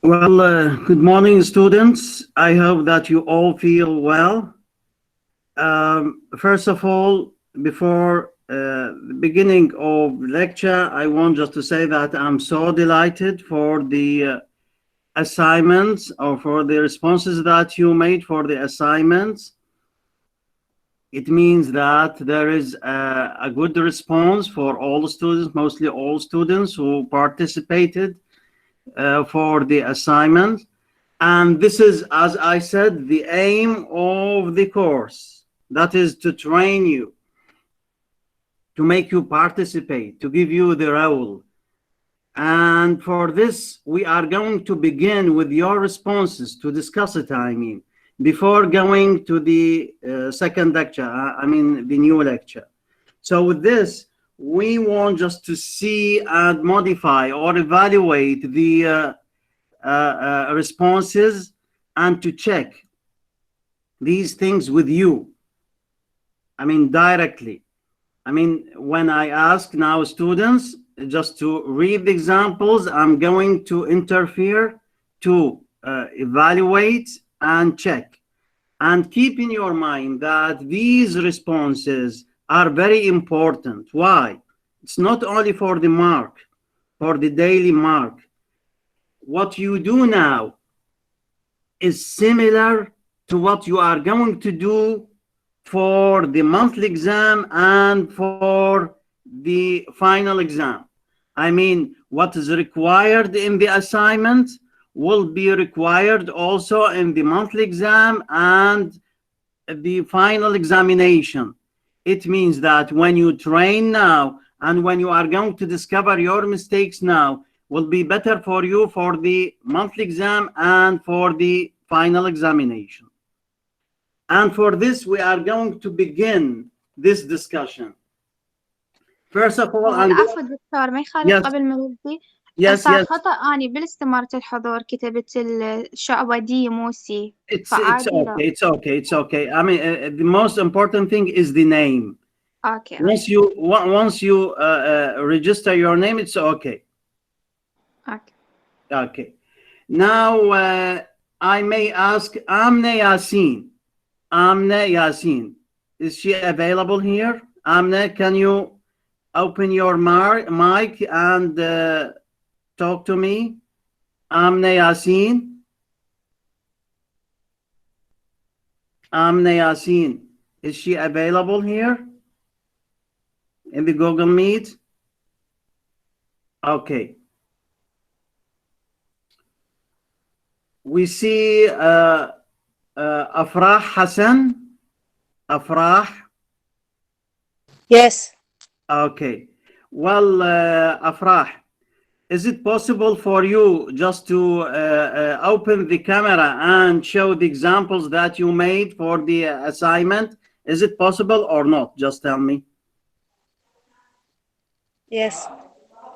Well, good morning, students. I hope that you all feel well. First of all, before the beginning of lecture, I want just to say that I'm so delighted for the assignments or for the responses that you made for the assignments. It means that there is a good response for all students, mostly all students who participated for the assignment. And this is, as I said, the aim of the course. That is to train you, to make you participate, to give you the role. And for this, we are going to begin with your responses to discuss it, I mean, before going to the second lecture, the new lecture. So with this, we want just to see and modify or evaluate the responses and to check these things with you. Directly. When I ask now students just to read the examples, I'm going to interfere to evaluate and check. And keep in your mind that these responses are very important. Why? It's not only for the mark, for the daily mark. What you do now is similar to what you are going to do for the monthly exam and for the final exam. What is required in the assignment will be required also in the monthly exam and the final examination. It means that when you train now and when you are going to discover your mistakes now, will be better for you for the monthly exam and for the final examination. And for this, we are going to begin this discussion. First of all, العفو دكتور، ما يخالف قبل ما نبدي. صار خطأ أني بالاستمارة الحضور كتبت الشعبة دي مو سي. It's okay. The most important thing is the name. Okay. Once you register your name, it's okay. Okay. Now I may ask Amne Yasin. Amne Yasin, is she available here? Amne, can you open your mic and talk to me? Amne Yasin. Amne Yasin, is she available here in the Google Meet? Okay. We see Afrah Hassan. Afrah? Yes. Okay. Well, Afrah, is it possible for you just to open the camera and show the examples that you made for the assignment? Is it possible or not? Just tell me. Yes.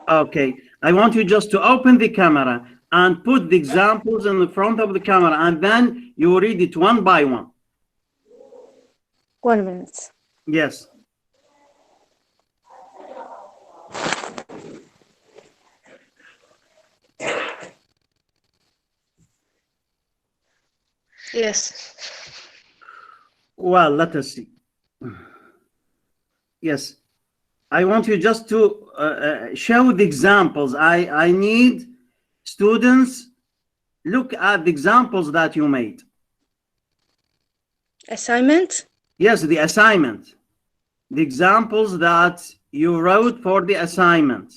Okay. I want you just to open the camera and put the examples in the front of the camera, and then you read it one by one. 1 minute. Yes. Yes. Well, let us see. Yes. I want you just to show the examples. I need students look at the examples that you made. Assignment? Yes, the assignment. The examples that you wrote for the assignment.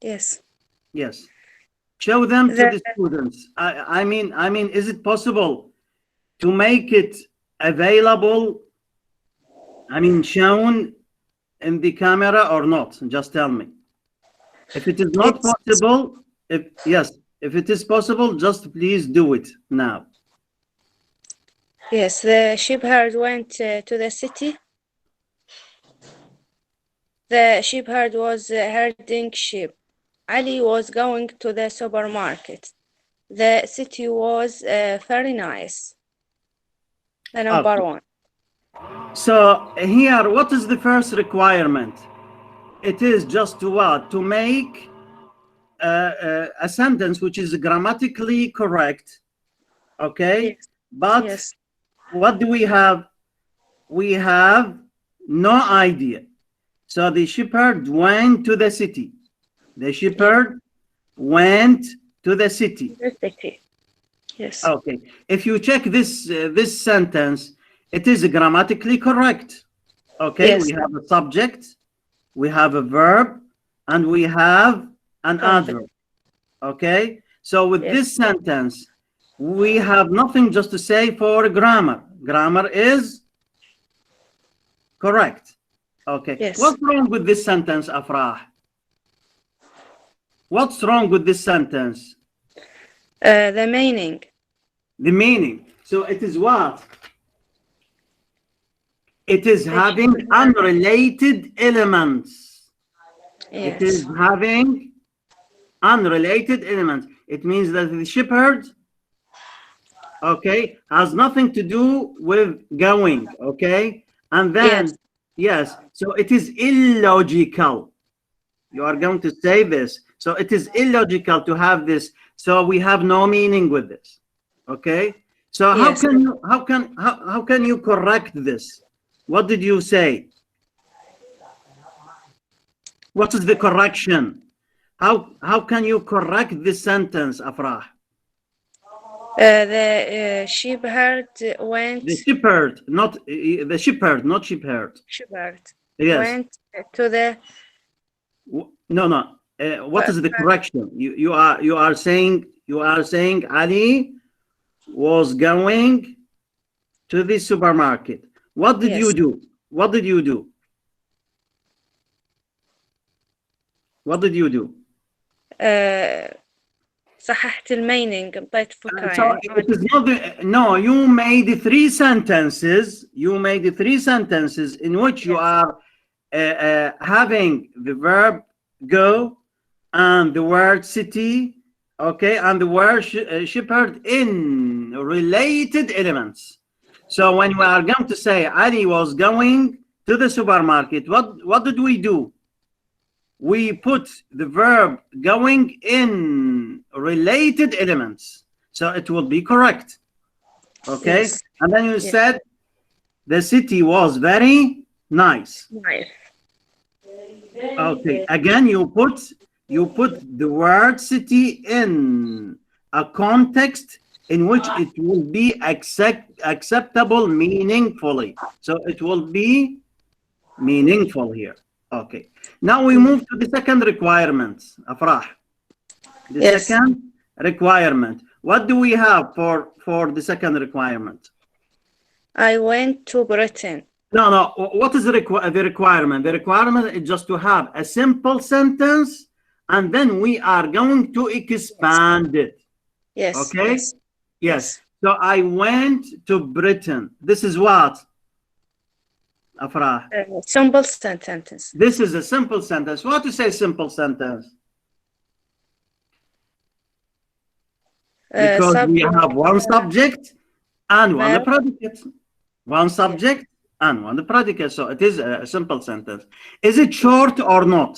Yes. Yes. Show them to the students. I mean, is it possible to make it available? Shown in the camera or not? Just tell me. If it is not possible, if it is possible, just please do it now. Yes, the shepherd went to the city. The shepherd was herding sheep. Ali was going to the supermarket. The city was very nice. The number one. So here, what is the first requirement? It is just to what? To make a sentence which is grammatically correct, okay? Yes. But Yes. what do we have? We have no idea. So the shepherd went to the city. The shepherd went to the city. The city. Yes. Okay. If you check this this sentence, it is grammatically correct. Okay. Yes. We have a subject, we have a verb, and we have an adverb. Okay. So with Yes. this sentence, we have nothing just to say for grammar. Grammar is correct. Okay. Yes. What's wrong with this sentence, Afrah? What's wrong with this sentence? The meaning. The meaning. So it is what? It is having unrelated elements. It is Yes. having unrelated elements. It means that the shepherd, okay, has nothing to do with going, okay? And then, yes, so it is illogical. You are going to say this. So it is illogical to have this. So we have no meaning with this. Okay? So Yes. how can you correct this? What did you say? What is the correction? How can you correct this sentence, Afrah? The shepherd went. The shepherd, not the shepherd, not shepherd. Shepherd Yes. went to the. No. What is the correction? You are saying Ali was going to the supermarket. What did you Yes. do? What did you do? What did you do? صححت المينينج انطيت فكرة So يعني. it is not no, you made three sentences. You made three sentences in which you are having the verb go and the word city, okay, and the word shepherd in related elements. So when we are going to say Ali was going to the supermarket, what did we do? We put the verb going in related elements. So it will be correct. Okay. Yes. And then you Yes. said the city was very nice. Nice. Okay. Again, you put the word city in a context in which it will be acceptable meaningfully. So it will be meaningful here. Okay. Now we move to the second requirement, Afrah. The Yes. second requirement. What do we have for the second requirement? I went to Britain. No. What is the requirement? The requirement is just to have a simple sentence, and then we are going to expand it. Yes. Okay. Yes. Yes. So I went to Britain. This is what, Afrah? Simple sentence. This is a simple sentence. What to say simple sentence? Because we have one subject and one predicate. One subject and one predicate. So it is a simple sentence. Is it short or not?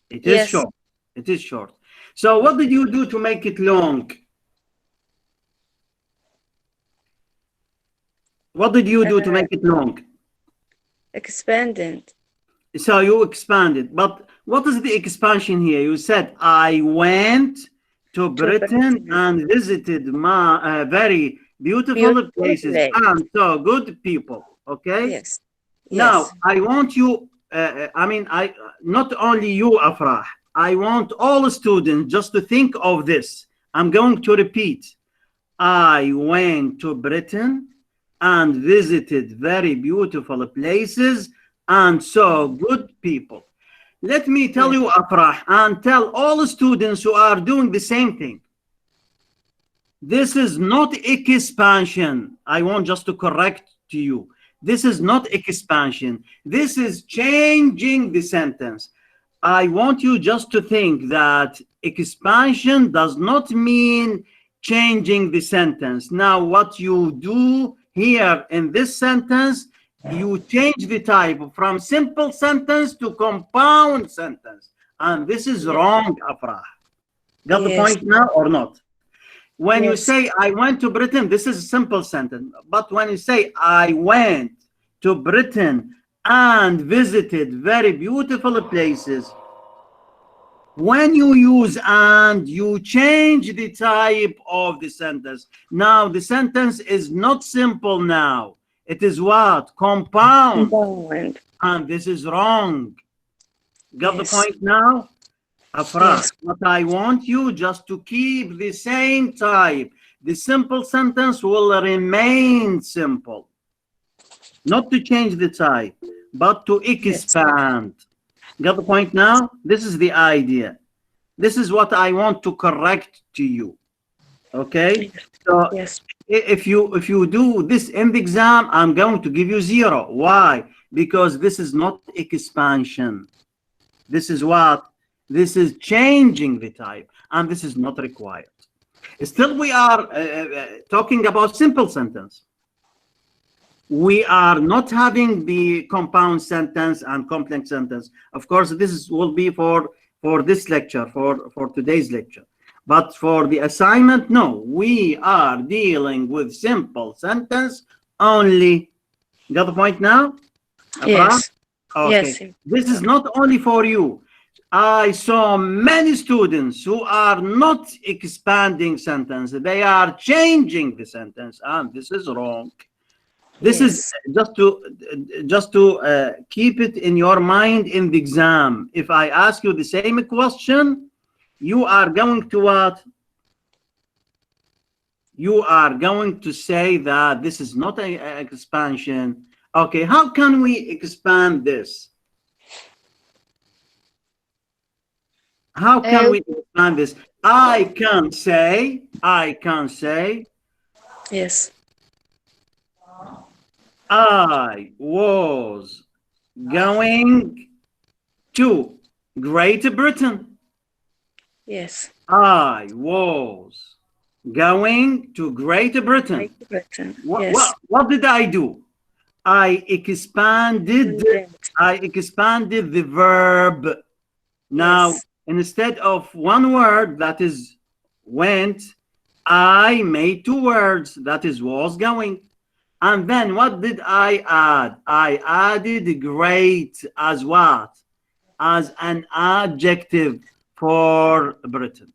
It is Yes. short. It is short. So what did you do to make it long? What did you do to make it long? Expanded. So you expanded. But what is the expansion here? You said, I went to Britain and visited my very beautiful places and so good people. Okay. Yes. Now Yes. I want you. I not only you, Afrah. I want all students just to think of this. I'm going to repeat. I went to Britain and visited very beautiful places and saw good people. Let me tell you, Afrah, and tell all students who are doing the same thing. This is not expansion. I want just to correct to you. This is not expansion. This is changing the sentence. I want you just to think that expansion does not mean changing the sentence. Now, what you do here in this sentence, you change the type from simple sentence to compound sentence. And this is wrong, Afrah. Got the Yes. point now or not? When you Yes. say I went to Britain, this is a simple sentence. But when you say I went to Britain and visited very beautiful places, when you use and, you change the type of the sentence. Now the sentence is not simple now. It is what? Compound. Compound. And this is wrong. Got the Yes. point now? Afrah, Yes. but I want you just to keep the same type. The simple sentence will remain simple. Not to change the type, but to expand. Got the point now? This is the idea. This is what I want to correct to you. Okay? So Yes. if you do this in the exam, I'm going to give you 0. Why? Because this is not expansion. This is what? This is changing the type, and this is not required. Still, we are talking about simple sentence. We are not having the compound sentence and complex sentence. Of course, this will be for this lecture, for today's lecture. But for the assignment, no, we are dealing with simple sentence only. Got the point now? Yes. Okay. Yes. This is not only for you. I saw many students who are not expanding sentence. They are changing the sentence, and this is wrong. This is just to keep it in your mind in the exam. If I ask you the same question, you are going to what? You are going to say that this is not an expansion. Okay, how can we expand this? How can we expand this? I can say, Yes. I was going to Great Britain. Yes. I was going to Great Britain. Great Britain. Yes. What did I do? I expanded the verb. Now, Yes. instead of one word, that is went, I made 2 words, that is was going. And then what did I add? I added great as what? As an adjective for Britain.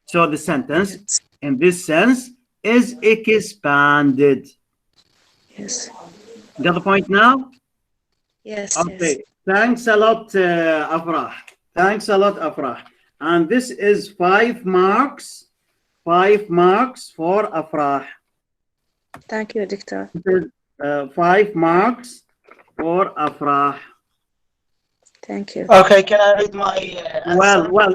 So the sentence, Yes. in this sense, is expanded. Yes. Got the point now? Yes. Okay. Yes. Thanks a lot, Afrah. Thanks a lot, Afrah. And this is 5 marks. 5 marks for Afrah. Thank you, Doctor. 5 marks for Afrah. Thank you. Okay, can I read my answer? Well,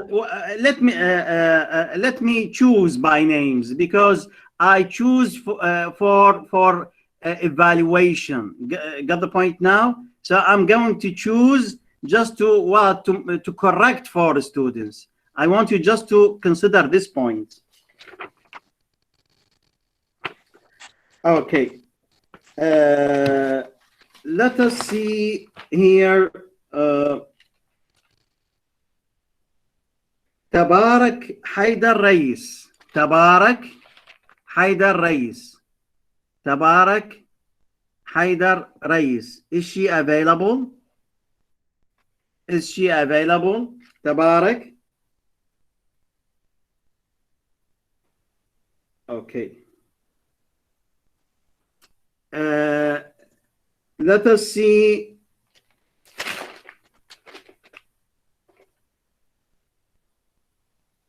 let me choose by names, because I choose for evaluation. Got the point now? So I'm going to choose just to correct for the students. I want you just to consider this point. Okay. Let us see here. تبارك حيدر رئيس. تبارك حيدر رئيس. تبارك حيدر رئيس. Is she available? Is she available? تبارك. Okay. Let us see.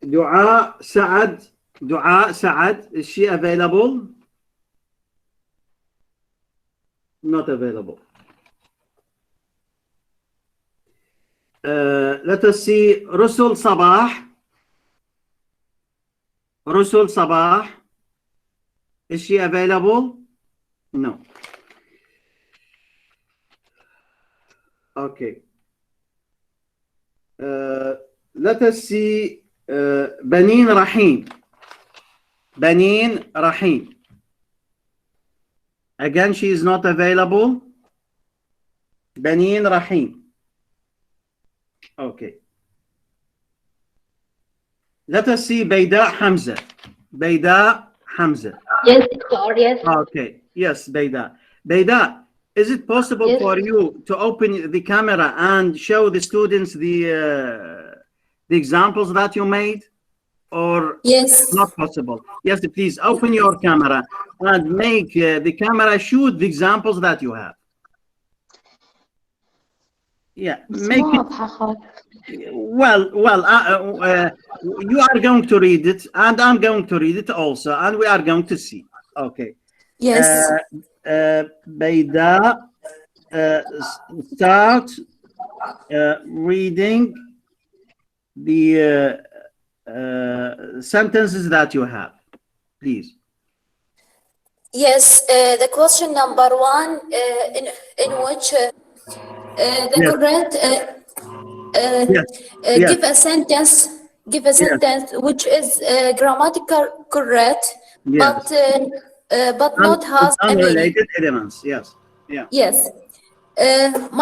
دعاء سعد. دعاء سعد. Is she available? Not available. Let us see. Rusul Sabah. Rusul Sabah. Is she available? No. Okay. Let us see. Banin Rahim. Banin Rahim. Again, she is not available. Banin Rahim. Okay. Let us see Bayda Hamza. Bayda Hamza. Yes, sir, yes. Okay. Yes, Bayda. Bayda, is it possible Yes. for you to open the camera and show the students the examples that you made, or Yes. not possible? Yes, please open your camera and make the camera shoot the examples that you have. Yeah, make ما it. واضحة خالص. Well, you are going to read it, and I'm going to read it also, and we are going to see. Okay. Yes. Bayda, start reading the sentences that you have, please. Yes, the question number one, in which the Yes. correct Yes. Yes. give a sentence which is grammatical correct, Yes. but not has a meaning. Unrelated elements. Yes. Yeah. Yes.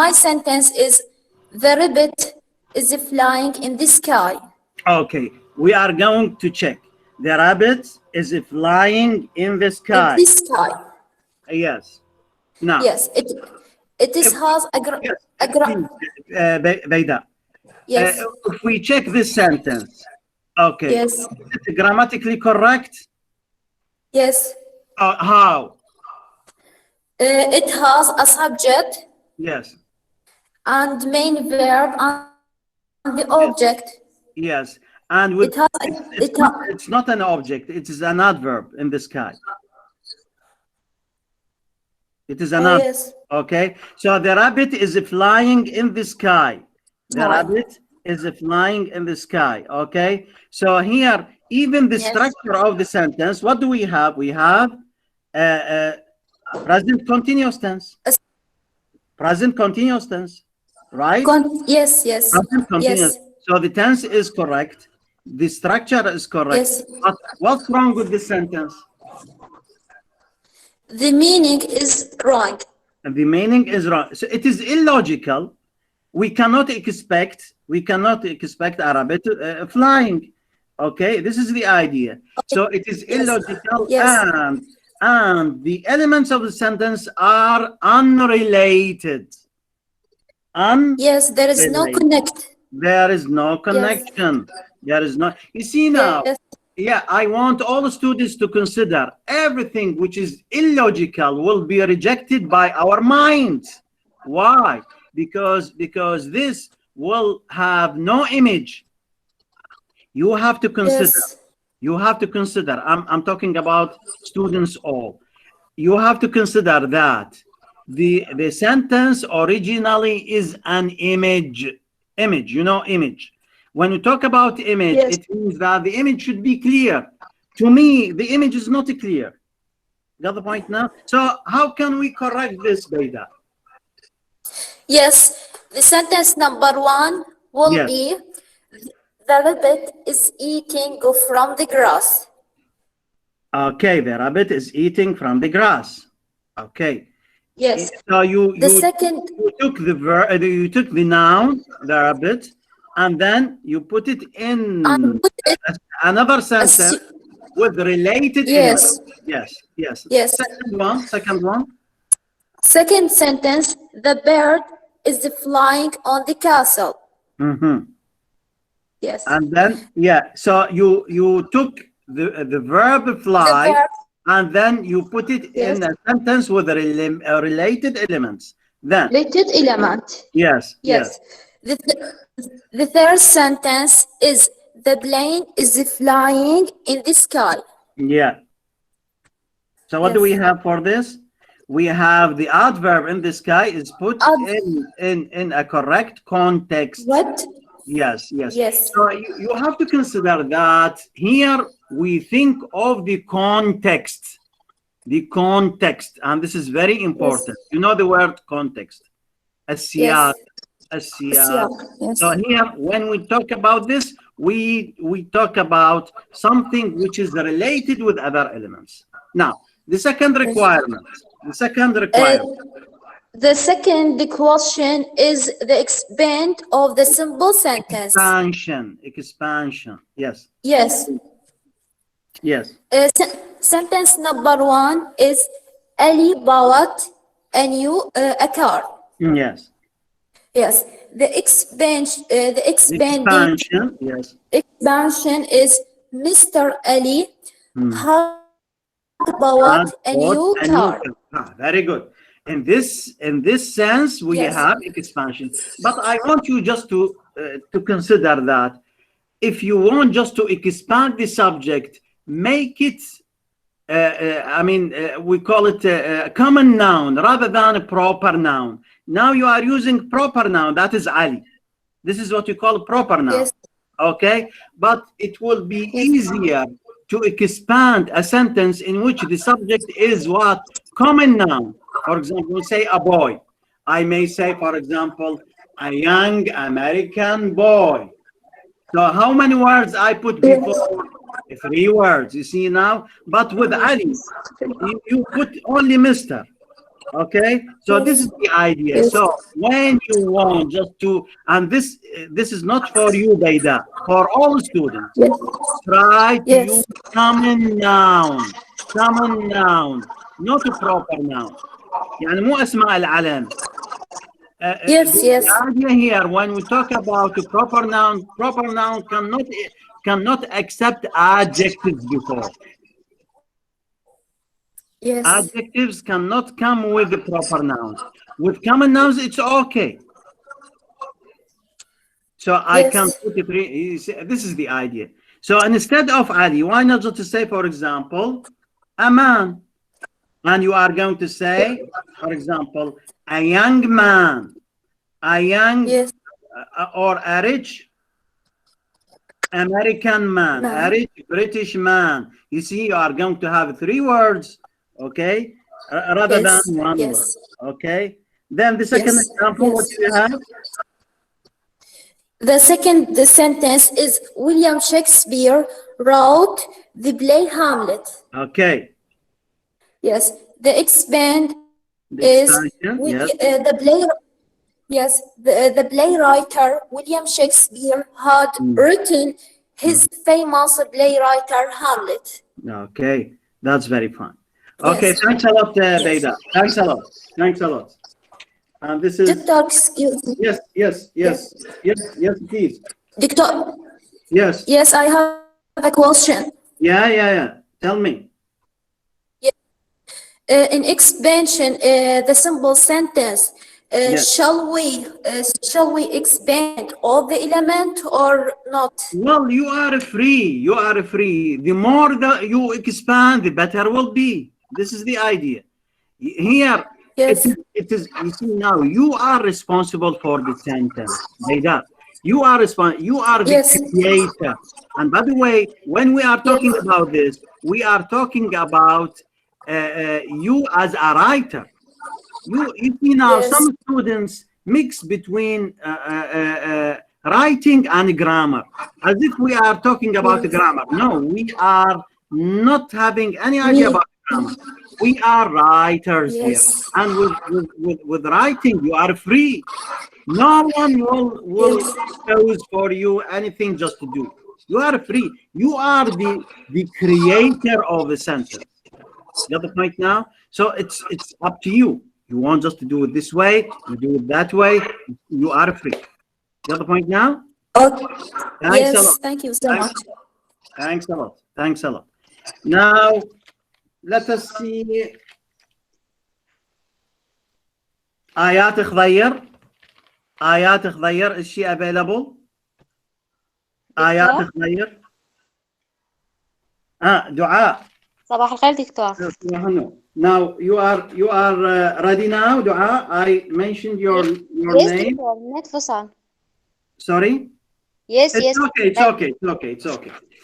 My sentence is the rabbit is flying in the sky. Okay. We are going to check. The rabbit is flying in the sky. In the sky. Yes. Now. Yes. It is has a Bayda. yes. If we check this sentence, okay. Yes. Is it grammatically correct? Yes. How? It has a subject Yes. and main verb and the object. Yes. And with It's not an object, it is an adverb in the sky. It is an adverb. yes. Okay. So the rabbit is flying in the sky. The Right. rabbit is flying in the sky. Okay. So here, even the Yes. structure of the sentence, what do we have? We have present continuous tense. Present continuous tense, right? Yes. Yes. Present continuous. Yes. So the tense is correct. The structure is correct. Yes. But what's wrong with this sentence? The meaning is wrong. And the meaning is wrong. So it is illogical. We cannot expect a rabbit flying. Okay, this is the idea. So it is Yes. illogical, Yes. and the elements of the sentence are unrelated. Yes, there is no Related. connect. There is no connection. There is no. You see now. Yes. Yeah, I want all the students to consider everything which is illogical will be rejected by our minds. Why? Because this will have no image. You have to consider. Yes. You have to consider. I'm talking about students all. You have to consider that the sentence originally is an image. Image, you know, image. When you talk about image, Yes. it means that the image should be clear. To me, the image is not clear. Got the point now? So how can we correct this, Bayda? Yes. The sentence number one will Yes. be the rabbit is eating from the grass. Okay, the rabbit is eating from the grass. Okay. Yes. So you second. you took the verb, you took the noun, the rabbit, and then you put it in Put it, another sentence assu- with related Yes. elements. Yes. Yes. Second one. Second sentence, the bird is flying on the castle. Mm-hmm. Yes. And then, yeah, so you took the verb fly, The verb, and then you put it in Yes. a sentence with related elements. Then, related element. yes. Yes. The third sentence is the plane is flying in the sky. Yeah. So what do we Yes. have for this? We have the adverb in the sky is put in a correct context. What? Yes. Yes. So you have to consider that here we think of the context. The context, and this is very important. You know the word context. السياق. Yes. So here, when we talk about this, we talk about something which is related with other elements. Now, the second requirement. The second question is the expand of the simple sentence. Expansion. Yes. Yes. Yes. Sentence number 1 is Ali bought a new a car. Yes. Yes. The expanding Expansion. Yes. expansion is Mr. Ali Hmm. had bought a new car. Very good. In this sense, we Yes. have expansion. But I want you just to consider that if you want just to expand the subject, make it. We call it a common noun rather than a proper noun. Now you are using proper noun. That is Ali. This is what you call a proper noun. Yes. Okay, but it will be easier to expand a sentence in which the subject is what? Common noun. For example, we say a boy. I may say, for example, a young American boy. So how many words I put before? 3 words, you see now? But with Ali, you put only Mr. Okay, so this is the idea. Yes. So when you want just to, and this is not for you, Baida, for all students, Yes. try to Yes. use common noun, not a proper noun. يعني مو أسماء العلم. Yes, yes. The idea here, when we talk about a proper noun cannot accept adjectives before. Yes. Adjectives cannot come with the proper nouns. With common nouns, it's okay. So I Yes. can put it. This is the idea. So instead of Ali, why not just to say, for example, a man, and you are going to say, for example, a young man, a young Yes. or a rich American man, Man. a rich British man. You see, you are going to have 3 words, okay, rather Yes. than 1 Yes. word, okay. Then the second Yes. example, what Yes. do you have? The second sentence is William Shakespeare wrote the play Hamlet. Okay. Yes. The expand The is expansion, yes. the play. Yes, the playwriter William Shakespeare had written his famous playwriter Hamlet. Okay, that's very fine. Okay, Yes. thanks a lot, Baida. Thanks a lot. Thanks a lot. And this is Doctor, excuse me. yes, please. Doctor, Yes. yes, I have a question. Yeah. Tell me. In expansion, the simple sentence, Yes. shall we expand all the element or not? Well, you are free. The more that you expand, the better will be. This is the idea. Here, Yes. it is. You see now, you are responsible for the sentence. Baida, you are the Yes. creator. And by the way, when we are talking about this, we are talking about you as a writer. You see now, Yes. some students mix between writing and grammar, as if we are talking about grammar. No, we are not having any idea about grammar. We are writers here, Yes. and with writing, you are free. No one will choose for you anything just to do. You are free. You are the creator of the sentence. Got the point now? So it's up to you. You want just to do it this way, you do it that way, you are free. Got the point now? Okay. Thanks a Yes, lot. thank you so much. Thanks a lot. Now, let us see. آيات خضير, is she available? آيات خضير. دعاء. صباح الخير دكتور. Now you are ready now, Dua. I mentioned your Yes, name. دكتور النت فصل. Sorry. Yes, It's yes.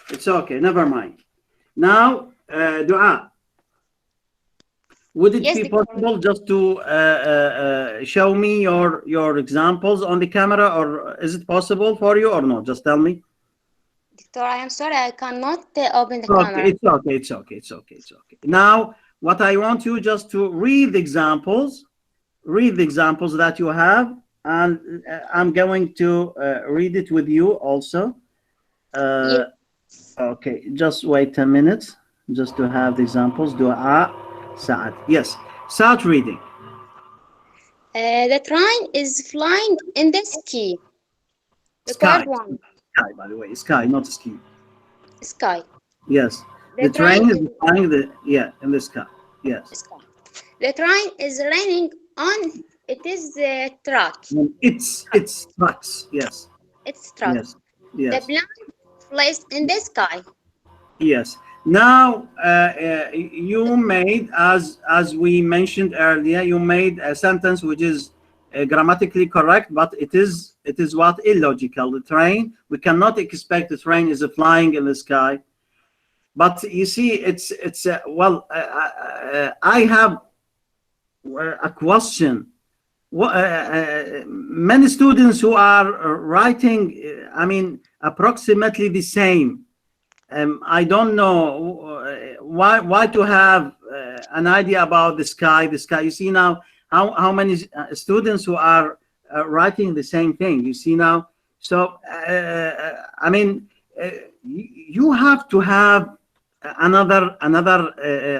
It's okay. Never mind. Now, Dua, would it Yes, be Dr. possible just to show me your examples on the camera, or is it possible for you or no? Just tell me. Doctor, I am sorry, I cannot open the Okay, camera. it's okay. Now, what I want you just to read the examples, read the examples that you have, and I'm going to read it with you also. Yeah. Okay, just wait a minute, just to have the examples. Dua, Saad. Yes, start reading. The train is flying in the sky. Sky. Record one. Sky, by the way, sky, not ski. Sky. Yes, The the train is train flying in the sky. Yes, sky. The train is running on. It is the track. it's trucks. Yes, It's track. yes, The yes. plane flies in the sky. Yes. Now, you made, as we mentioned earlier, you made a sentence which is grammatically correct, but it is what illogical. The train, we cannot expect the train is flying in the sky. But you see, it's well, I have a question. Many students who are writing, I mean, approximately the same. I don't know why to have an idea about the sky. The sky. You see now how many students who are writing the same thing. You see now. So I mean, you have to have another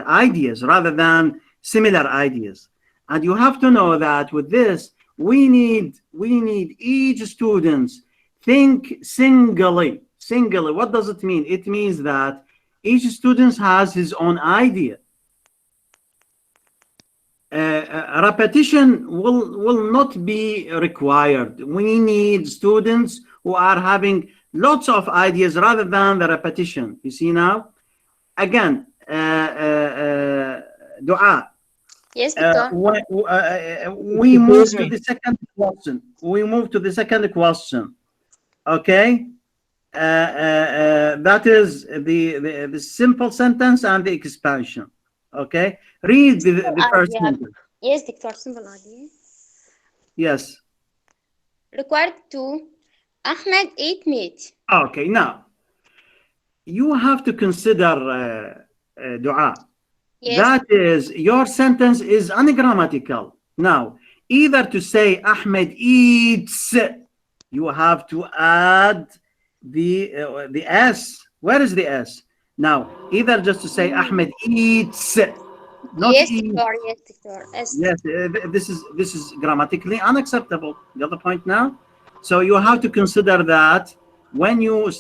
ideas rather than similar ideas, and you have to know that with this we need each student think singly. What does it mean? It means that each student has his own idea. Repetition will not be required. We need students who are having lots of ideas rather than the repetition. You see now? Again, Dua. Yes, Victor. We move to the second question. Okay? That is the simple sentence and the expansion. Okay, read the first sentence. Yes, Victor. Simple idea. Yes. Required to Ahmed eat meat. Okay, now you have to consider Dua. Yes. That is, your sentence is ungrammatical. Now, either to say Ahmed eats, you have to add the S. Where is the S? Now, either just to say Ahmed eats, not yes, eat. Victor. Yes, Victor. Yes, this is grammatically unacceptable. The other point now. So you have to consider that when you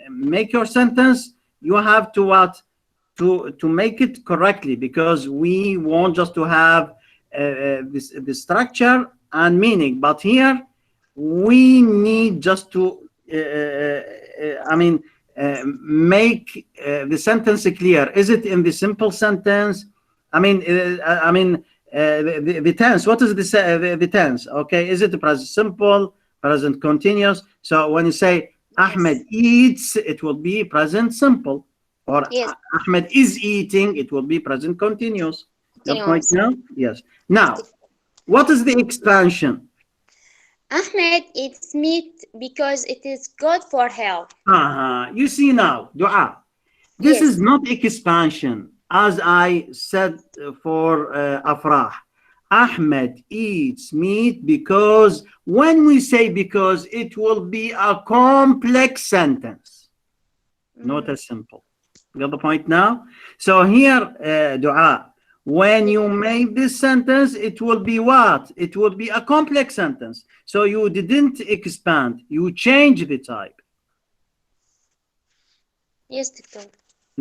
make your sentence, you have to to make it correctly, because we want just to have the structure and meaning. But here we need just to make the sentence clear. Is it in the simple sentence? The tense. What is the tense? Okay, is it the present simple, present continuous? So when you say Ahmed eats, it will be present simple. Or yes. Ahmed is eating, it will be present continuous. Your point now? Yes. Now, what is the expansion? Ahmed eats meat because it is good for health. You see now, Dua. This yes. is not expansion, as I said for Afrah. Ahmed eats meat because, when we say because, it will be a complex sentence, not a simple. Got the point now? So here, Dua, when you make this sentence, it will be what? It will be a complex sentence. So you didn't expand, you change the type. Yes, Victor.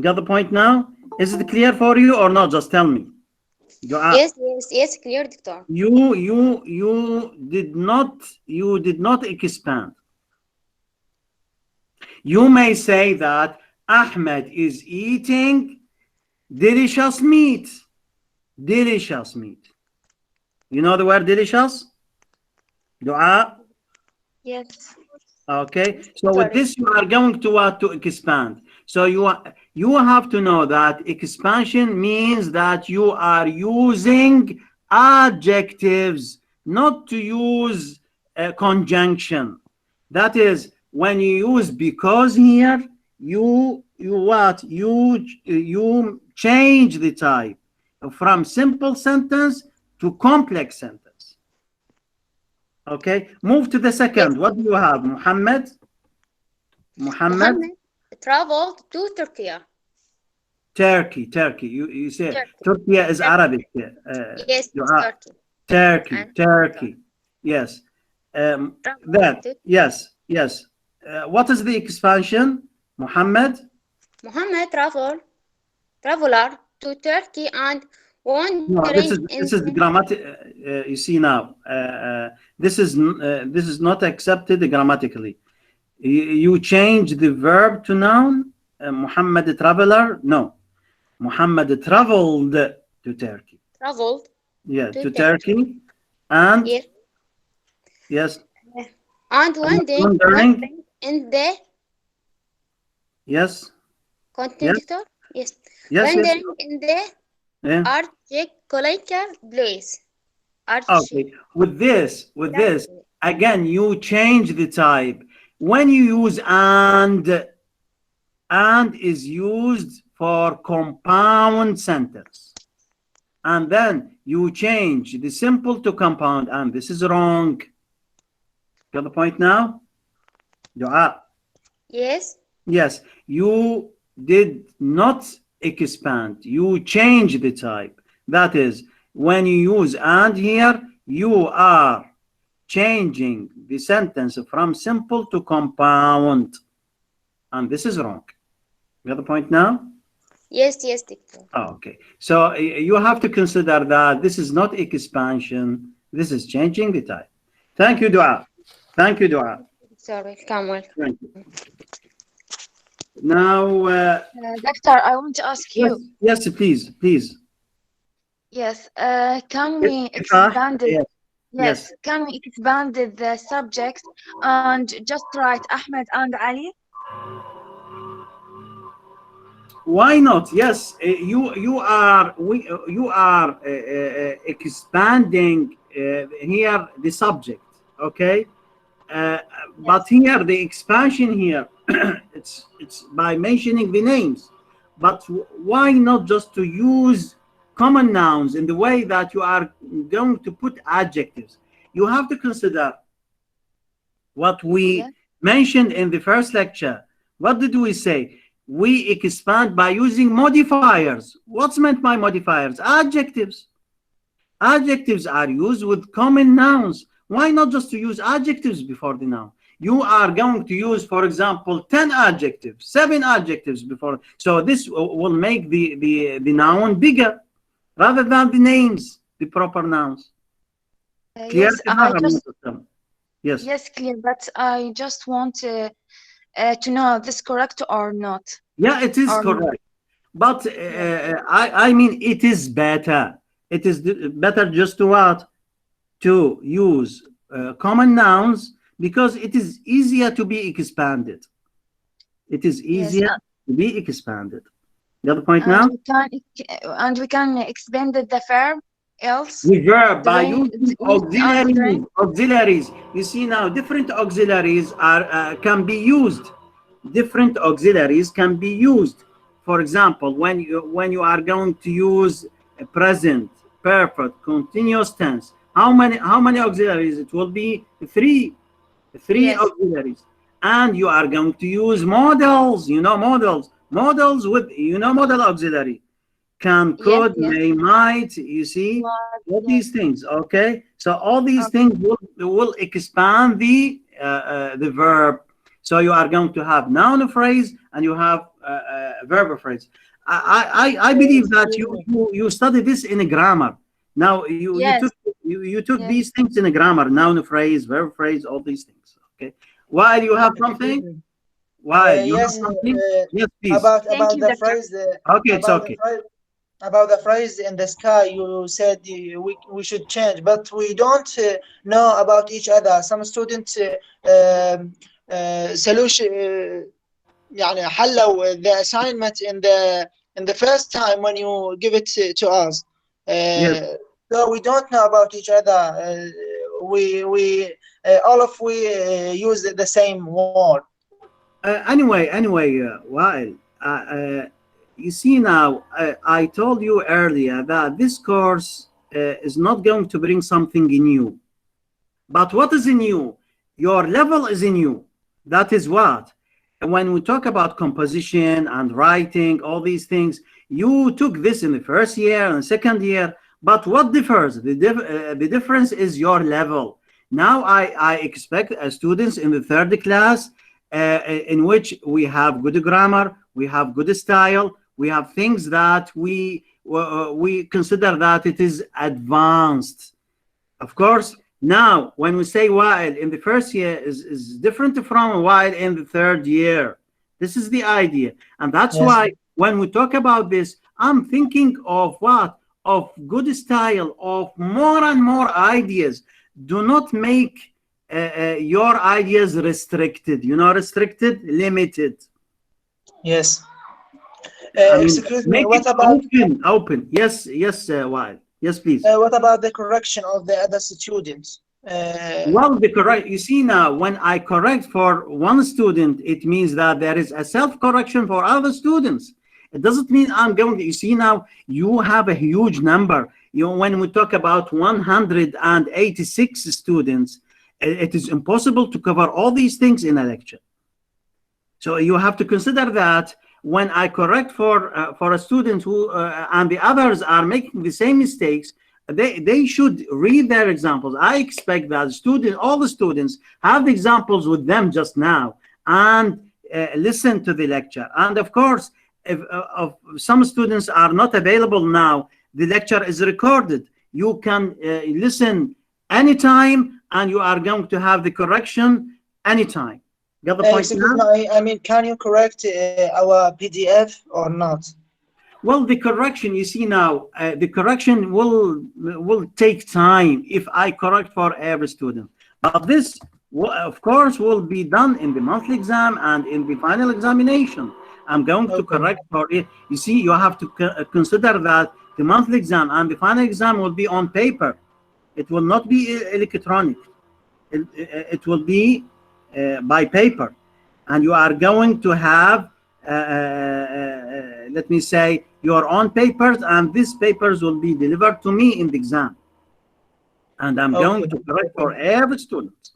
Got the point now? Is it clear for you or not? Just tell me. Dua. Yes, clear, Victor. You did not expand. You may say that Ahmed is eating delicious meat. Delicious meat. You know the word delicious? Dua? Yes. Okay. So with this, you are going to expand. So you have to know that expansion means that you are using adjectives, not to use a conjunction. That is, when you use because here, you change the type from simple sentence to complex sentence. Okay, move to the second. What do you have, Muhammad? Muhammad traveled to Turkey. Turkey. You say Turkey is Arabic. Yes, Dua. Turkey. Turkey. Yes. That. Yes. What is the expansion, Muhammad? Muhammad traveler to Turkey and wandering. No, this is grammatic. You see now, this is not accepted grammatically. You change the verb to noun. Muhammad traveler. No, Muhammad traveled to Turkey. Traveled. Yeah, to Turkey, and yes, and wandering in the yes. continental. Yes. Yes. Wandering in the Yeah. archaeological place. Okay. With this, again, you change the type. When you use and is used for compound sentence. And then you change the simple to compound, and this is wrong. Got the point now? Dua. Yes. Yes, you did not expand. You change the type. That is, when you use and here, you are changing the sentence from simple to compound. And this is wrong. You got the point now? Yes, Dictor. Oh, okay. So you have to consider that this is not expansion. This is changing the type. Thank you, Dua. Sorry, welcome. Thank you. Now, Doctor, I want to ask you. Yes, please. Yes. Can we expand it? Yes. Can we expand the subject and just write Ahmed and Ali? Why not? Yes, you are expanding here the subject. Okay, but here the expansion here it's by mentioning the names. But why not just to use common nouns in the way that you are going to put adjectives? You have to consider what we mentioned in the first lecture. What did we say? We expand by using modifiers. What's meant by modifiers? Adjectives. Adjectives are used with common nouns. Why not just to use adjectives before the noun? You are going to use, for example, 10 adjectives, 7 adjectives before. So this will make the noun bigger rather than the names, the proper nouns. Clear? Yes. Yes, clear. But I just want to know if this is correct or not. Yeah, it is correct. But I mean, it is better. It is better just to what? To use common nouns, because it is easier to be expanded. It is easier to be expanded. The other point now? We can expand the verb else? The verb by using auxiliaries. You see now, different auxiliaries can be used. Different auxiliaries can be used. For example, when you are going to use a present, perfect, continuous tense, how many auxiliaries? It will be three auxiliaries. And you are going to use models. Models with model auxiliary. Can, could, may, might. You see all these things. Okay, so all these things will expand the verb. So you are going to have noun phrase and you have verb phrase. I believe that you study this in a grammar. Now you took these things in a grammar: noun phrase, verb phrase, all these things. Okay. While you have something. Why? Yes, yes, please. About the phrase. Okay, it's okay. About the phrase in the sky, you said we should change, but we don't know about each other. Some students solution يعني حلوا the assignment in the first time when you give it to us. So we don't know about each other. We use the same word. Anyway, while you see now, I told you earlier that this course is not going to bring something new. But what is new? Your level is new. That is what. When we talk about composition and writing, all these things, you took this in the first year and second year. But what differs? The difference is your level. Now I expect students in the third class in which we have good grammar, we have good style, we have things that we consider that it is advanced. Of course, now when we say while in the first year is different from while in the third year. This is the idea. And that's why when we talk about this, I'm thinking of what? Of good style, of more and more ideas. Do not make your ideas restricted. You know, restricted, limited. Yes. I mean, excuse me, make what it about open? Yes, Wael. Yes, please. what about the correction of the other students? Well, you see now, when I correct for one student, it means that there is a self-correction for other students. It doesn't mean I'm going to, you see now, you have a huge number. You know, when we talk about 186 students, it is impossible to cover all these things in a lecture. So you have to consider that when I correct for a student who and the others are making the same mistakes, they should read their examples. I expect that all the students have the examples with them just now and listen to the lecture. And of course, if some students are not available now, the lecture is recorded. You can listen anytime, and you are going to have the correction anytime. Got the point now? I mean, can you correct our PDF or not? Well, the correction, you see now, the correction will take time if I correct for every student. But this, of course, will be done in the monthly exam and in the final examination. I'm going to correct for it. You see, you have to consider that the monthly exam and the final exam will be on paper. It will not be electronic. It will be by paper. And you are going to have, let me say, your own papers, and these papers will be delivered to me in the exam. And I'm going to correct for every student,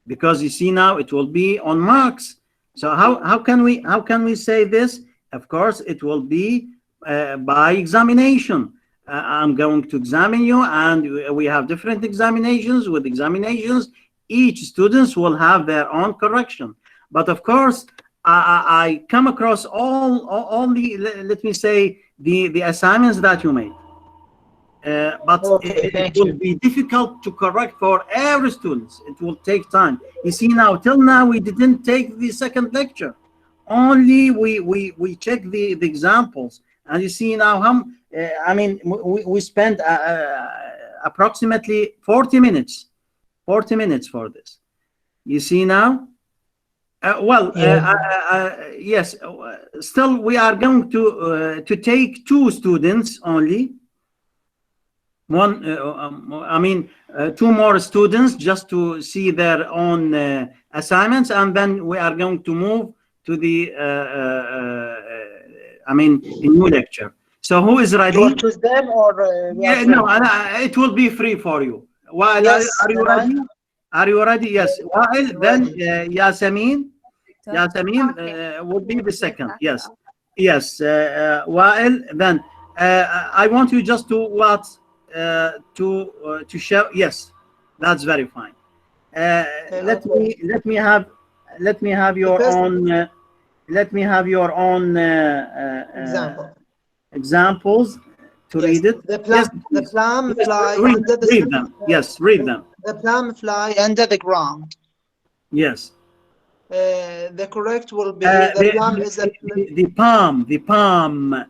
because you see now it will be on marks. So how can we say this? Of course, it will be by examination. I'm going to examine you, and we have different examinations. With examinations, each students will have their own correction. But of course, I come across all the, let me say, the assignments that you made. But it will be difficult to correct for every student. It will take time. You see now, till now, we didn't take the second lecture. Only we check the examples. And you see now, I mean, we spent approximately 40 minutes for this. You see now? Yes, still we are going to take 2 students only. One, I mean, 2 more students just to see their own assignments, and then we are going to move to the, I mean, a new lecture. So who is ready? You choose them, or yeah, no, it will be free for you. Well, yes, are you ready? Are you ready? Yes. Well, then Yasamin would be the second. Yes. Yes. Wael, then I want you just to what to show. Yes, that's very fine. Let me have your own. Let me have your own examples to read it. The plum fly under the read them. Yes, read them. The plum fly under the ground. Yes. The correct will be the plum is the palm. The palm.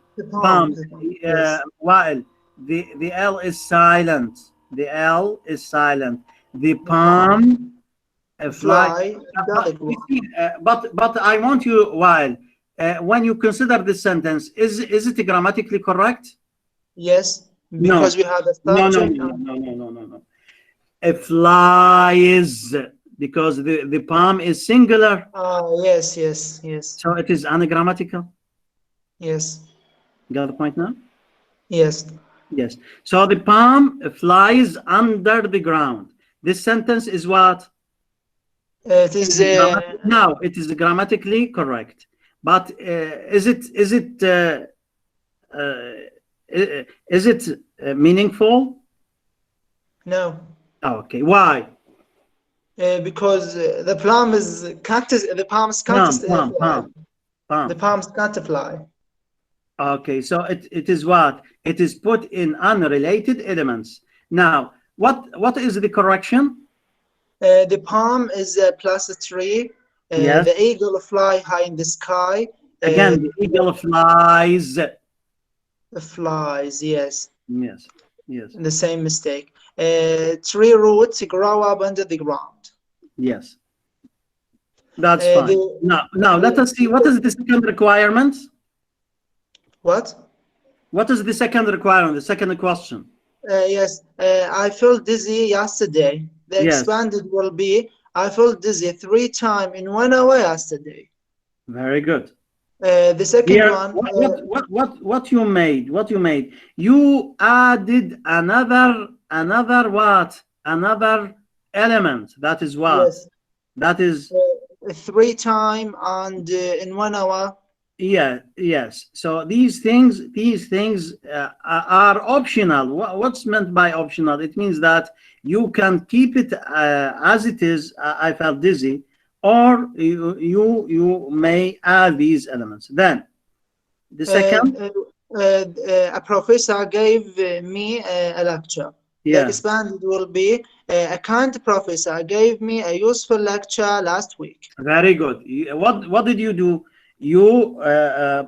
Yes. While the L is silent. The L is silent. The palm fly. But I want you, while when you consider this sentence, is it grammatically correct? Yes, because we have a subject. No. A fly is, because the palm is singular. Yes. So it is ungrammatical. Yes. Got the point now? Yes. Yes. So the palm flies under the ground. This sentence is what? It is No, it is grammatically correct. But is it meaningful? no, Okay. Why? because the palms can't the palms can't the palms can't fly. Okay, so it is what? It is put in unrelated elements. Now, what is the correction? The palm is +3. Yes. The eagle fly high in the sky. Again, the eagle flies. Flies, yes. Yes, yes, The same mistake. Tree roots grow up under the ground. yes. That's fine. Now let us see, what is the second requirement? What? What is the second requirement, the second question? Yes, I felt dizzy yesterday. The Yes. expanded will be, I felt dizzy 3 times in 1 hour yesterday. Very good. The second Here, one, what you made? You added another what? Another element. That is what? yes, That is 3 times and in 1 hour. yeah, yes. So these things are optional. What's meant by optional? It means that you can keep it as it is. I felt dizzy, or you may add these elements. Then the second, A professor gave me a lecture. The yeah, expanded will be, a kind professor gave me a useful lecture last week. very good. What did you do? You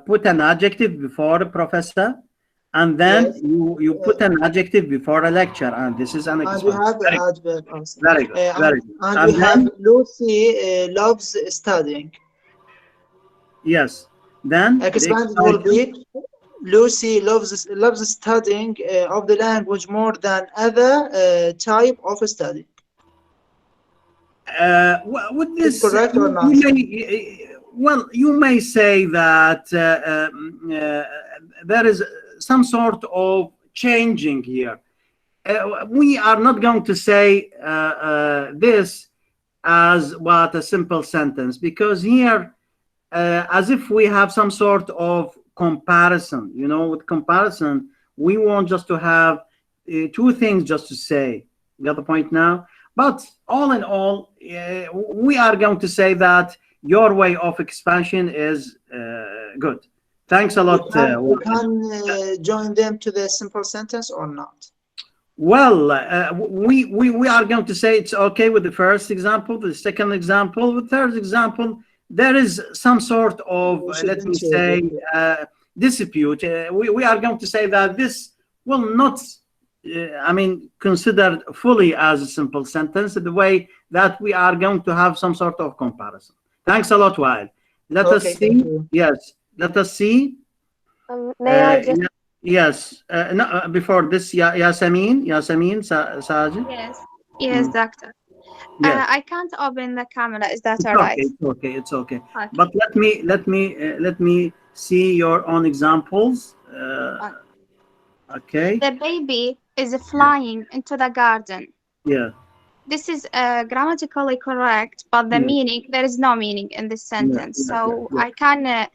put an adjective before a professor, and then Yes. you put an adjective before a lecture, and this is an And we example. have the adverb also. Very good. Very good. And And we have then, Lucy loves studying. yes. Then the Expanded will be, Lucy loves studying of the language more than other type of study. with Is this, correct or not? you may say that there is some sort of changing here. We are not going to say this as what a simple sentence, because here, as if we have some sort of comparison. You know, with comparison, we want just to have two things just to say. You got the point now? But all in all, we are going to say that your way of expansion is good. Thanks a lot. We can join them to the simple sentence or not? Well, we are going to say it's okay with the first example, the second example, the third example. There is some sort of, let me say, dispute. We are going to say that this will not, I mean, considered fully as a simple sentence, the way that we are going to have some sort of comparison. Thanks a lot, Wael. Let us see. Yes, let us see. May I just... Yes. No, before this, Yasamin Sajid. Yes, doctor. Yes. I can't open the camera. Is that It's all right? okay. It's okay. But let me see your own examples. Okay. The baby is flying into the garden. Yeah. This is grammatically correct, but the meaning, there is no meaning in this sentence. So I can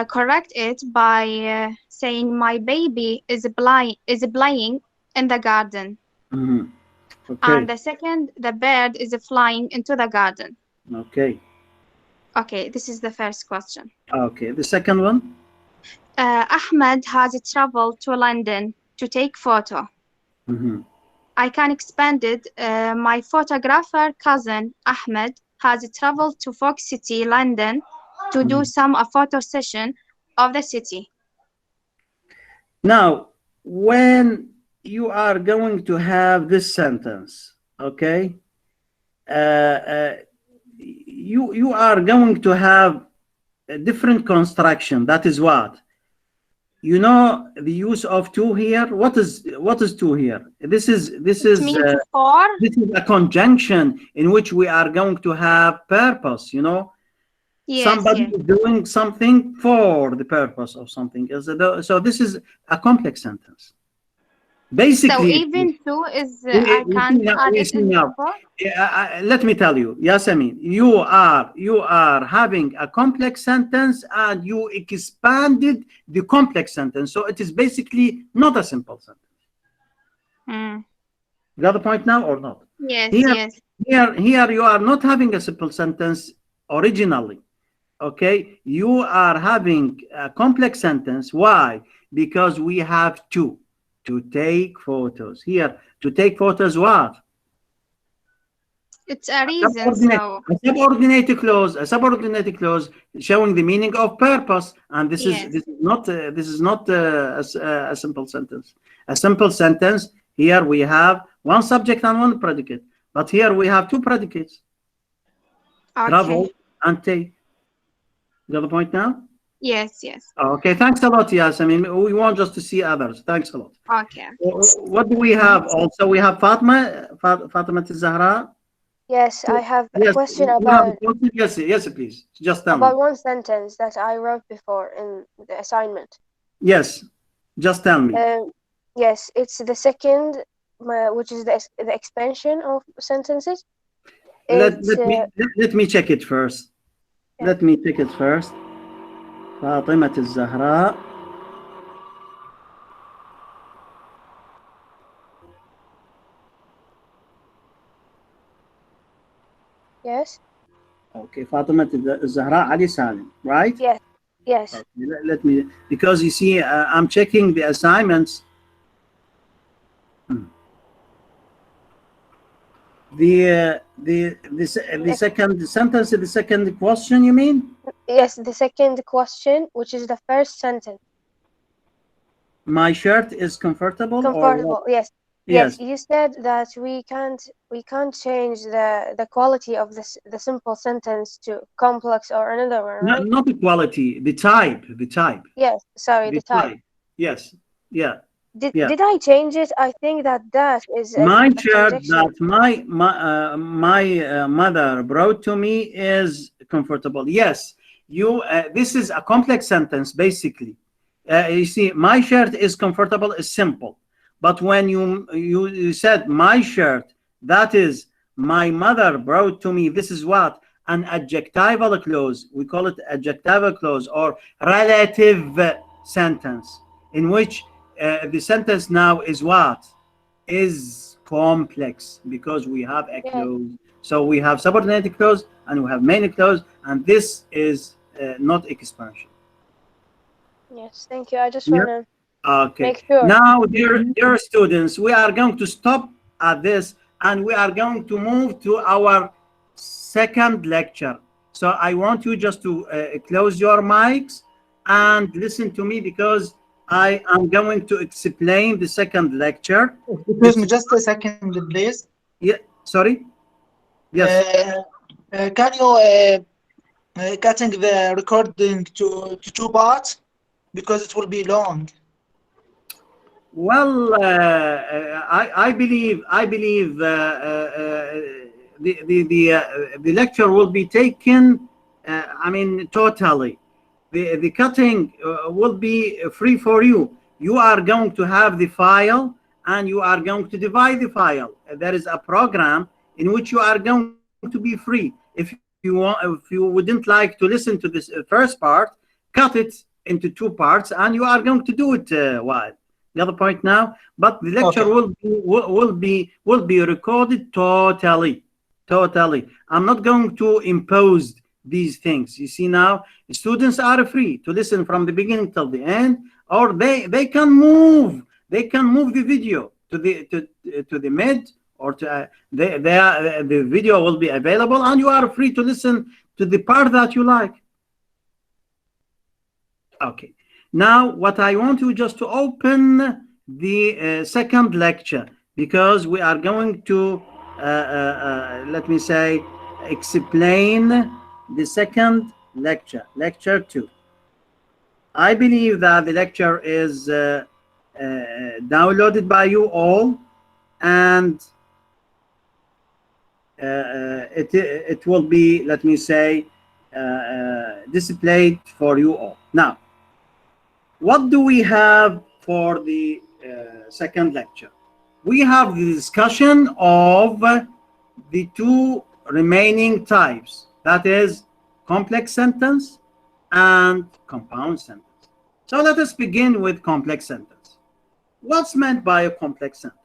correct it by saying my baby is playing in the garden. Mm-hmm. Okay. And the second, the bird is flying into the garden. Okay. Okay, this is the first question. Okay, the second one. Ahmed has traveled to London to take photo. Mm-hmm. I can expand it. My photographer cousin Ahmed has traveled to Fox City, London, to do a photo session of the city. Now, when you are going to have this sentence, okay, you are going to have a different construction. That is what? You know the use of to here. What is to here? This is a conjunction in which we are going to have purpose. You know, somebody is doing something for the purpose of something. So this is a complex sentence. Basically, So even 2 is we I see can't now, add we it see in now. 4. Let me tell you, Yasemin, you are having a complex sentence and you expanded the complex sentence, so it is basically not a simple sentence. Mm. You got the point now or not? Yes, Here, yes. here you are not having a simple sentence originally. Okay, you are having a complex sentence. Why? Because we have to take photos. Here, to take photos, what? It's a reason, so A subordinated clause showing the meaning of purpose, and this yes. is not a simple sentence. A simple sentence, here we have one subject and one predicate, but here we have two predicates: travel Okay. and take. Got the point now? Yes, yes. Okay, thanks a lot, Yas. I mean, we want just to see others. Thanks a lot. Okay. What do we have also? We have Fatma Zahra. Yes, I have a Yes, question you have a about question? Yes, please. Just tell me. one sentence that I wrote before in the assignment. Yes, just tell me. Yes, it's the second, which is the expansion of sentences. Let me check it first. Yeah. Let me check it first. فاطمة الزهراء. Yes. Okay, Fatima Zahra Ali Salim, right? Yes. Yes. Okay, let me, because you see, I'm checking the assignments. The second sentence, the second question, you mean? Yes, the second question, which is the first sentence. My shirt is comfortable. Comfortable. Or Yes. Yes. Yes, you said that we can't change the quality of the simple sentence to complex or another one, right? Not the quality, the type. Yes, sorry, the type. Yes. Yeah. Did I change it? I think that is My a shirt conjunction. that my mother brought to me is comfortable. Yes, you. This is a complex sentence, basically. You see, my shirt is comfortable is simple, but when you said my shirt, that is my mother brought to me. This is what? An adjectival clause. We call it adjectival clause or relative sentence, in which the sentence now is what? Is complex, because we have a clause. So we have subordinated clause and we have main clause, and this is not expansion. Yes, thank you. I just want to Okay. make sure. Now, dear students, we are going to stop at this and we are going to move to our second lecture. So I want you just to close your mics and listen to me, because I am going to explain the second lecture. Excuse me, just a second, please. Yeah, sorry. Yes. Can you cutting the recording to 2 parts, because it will be long. Well, I believe the lecture will be taken. I mean, totally. The cutting will be free for you. You are going to have the file and you are going to divide the file. There is a program in which you are going to be free. If you wouldn't like to listen to this first part, cut it into 2 parts and you are going to do it while. The other point now, but the lecture will be recorded totally. I'm not going to impose these things. You see, now students are free to listen from the beginning till the end, or they can move the video to the mid, or to the video will be available and you are free to listen to the part that you like. Okay. Now, what I want to just to open the second lecture, because we are going to, let me say, explain the second lecture, lecture 2. I believe that the lecture is downloaded by you all, and it will be, let me say, displayed for you all. Now, what do we have for the second lecture. We have the discussion of the two remaining types, that is complex sentence and compound sentence. So let us begin with complex sentence. What's meant by a complex sentence?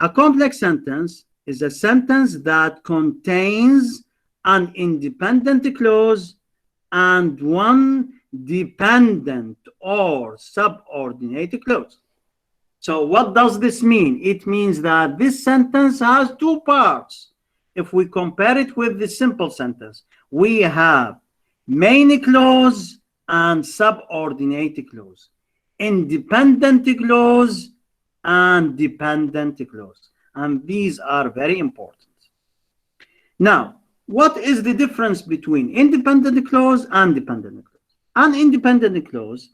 A complex sentence is a sentence that contains an independent clause and one dependent or subordinate clause. So what does this mean? It means that this sentence has two parts. If we compare it with the simple sentence, we have main clause and subordinate clause, independent clause and dependent clause. And these are very important. Now, what is the difference between independent clause and dependent clause? An independent clause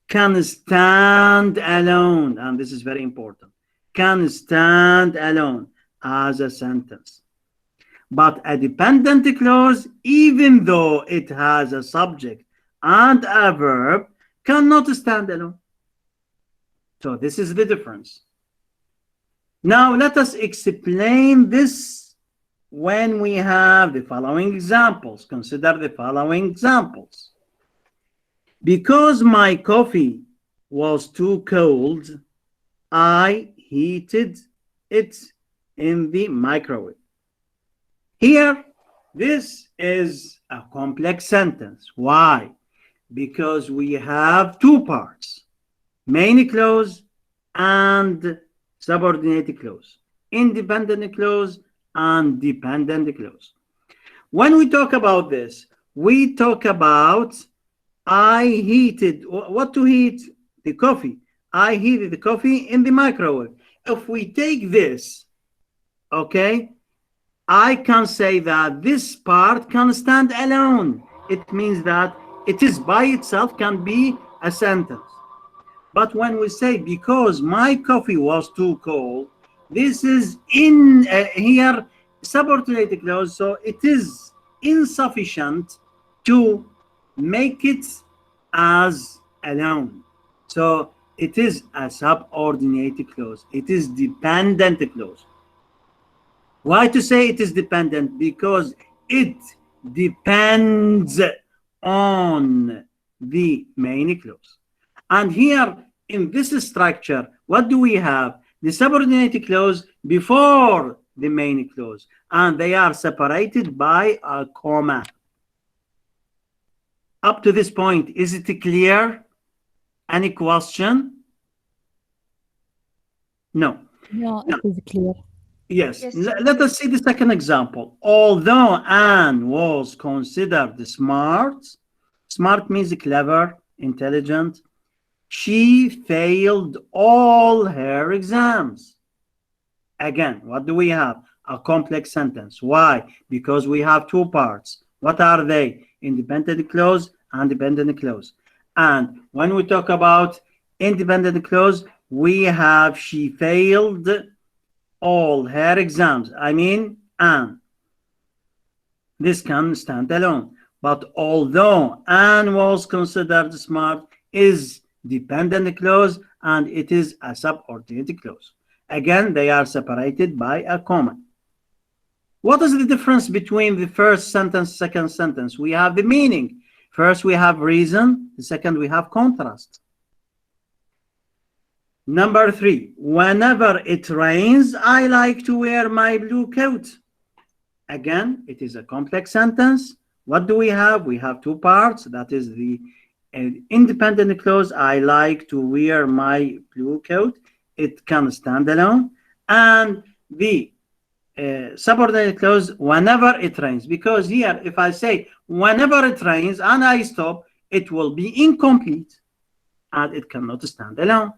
can stand alone, and this is very important, can stand alone as a sentence. But a dependent clause, even though it has a subject and a verb, cannot stand alone. So this is the difference. Now let us explain this when we have the following examples. Consider the following examples. Because my coffee was too cold, I heated it in the microwave. Here, this is a complex sentence. Why? Because we have two parts, main clause and subordinate clause, independent clause and dependent clause. When we talk about this, we talk about I heated, what to heat? The coffee. I heated the coffee in the microwave. If we take this, okay, I can say that this part can stand alone. It means that it is by itself can be a sentence. But when we say because my coffee was too cold, this is in here subordinate clause, so it is insufficient to make it as alone. So it is a subordinate clause. It is dependent clause. Why to say it is dependent? Because it depends on the main clause. And here in this structure, what do we have? The subordinate clause before the main clause, and they are separated by a comma. Up to this point, is it clear? Any question? No. No, it is clear. Yes. Let us see the second example. Although Anne was considered smart, smart means clever, intelligent, she failed all her exams. Again, what do we have? A complex sentence. Why? Because we have two parts. What are they? Independent clause and dependent clause. And when we talk about independent clause, we have she failed all her exams. I mean, Anne. This can stand alone. But although Anne was considered smart is dependent clause and it is a subordinate clause. Again, they are separated by a comma. What is the difference between the first sentence, second sentence? We have the meaning. First, we have reason. The second, we have contrast. Number 3, whenever it rains, I like to wear my blue coat. Again, it is a complex sentence. What do we have? We have two parts. That is the independent clause. I like to wear my blue coat. It can stand alone. And the subordinate clause, whenever it rains. Because here, if I say whenever it rains and I stop, it will be incomplete and it cannot stand alone.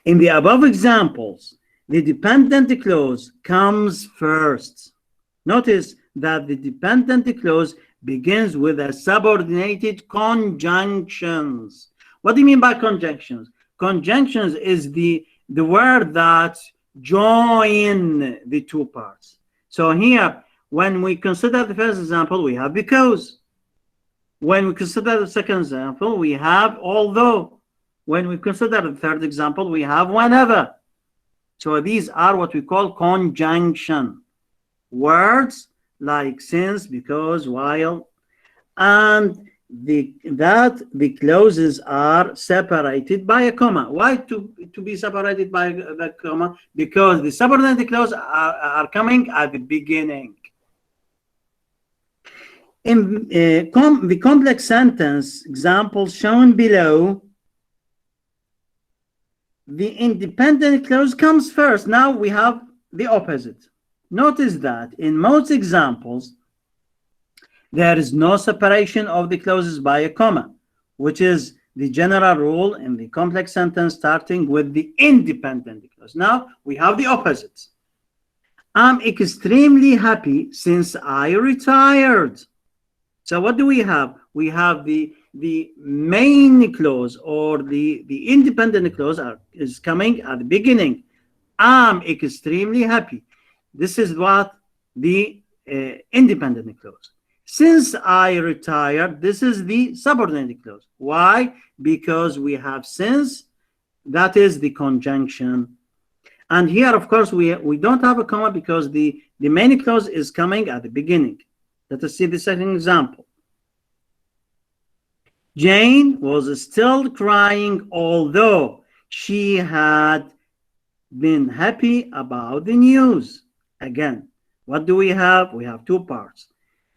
In the above examples, the dependent clause comes first. Notice that the dependent clause begins with a subordinated conjunctions. What do you mean by conjunctions? Conjunctions is the word that join the two parts. So here, when we consider the first example, we have because. When we consider the second example, we have although. When we consider the third example, we have whenever. So these are what we call conjunction words, like since, because, while, and the clauses are separated by a comma. Why to be separated by the comma? Because the subordinated clauses are coming at the beginning. In the complex sentence example shown below, the independent clause comes first. Now we have the opposite. Notice that in most examples, there is no separation of the clauses by a comma, which is the general rule in the complex sentence starting with the independent clause. Now we have the opposite. I'm extremely happy since I retired. So what do we have? We have the main clause, or the independent clause is coming at the beginning. I'm extremely happy. This is what the independent clause. Since I retired, this is the subordinated clause. Why? Because we have since, that is the conjunction. And here, of course, we don't have a comma because the main clause is coming at the beginning. Let us see the second example. Jane was still crying, although she had been happy about the news. Again, what do we have? We have two parts.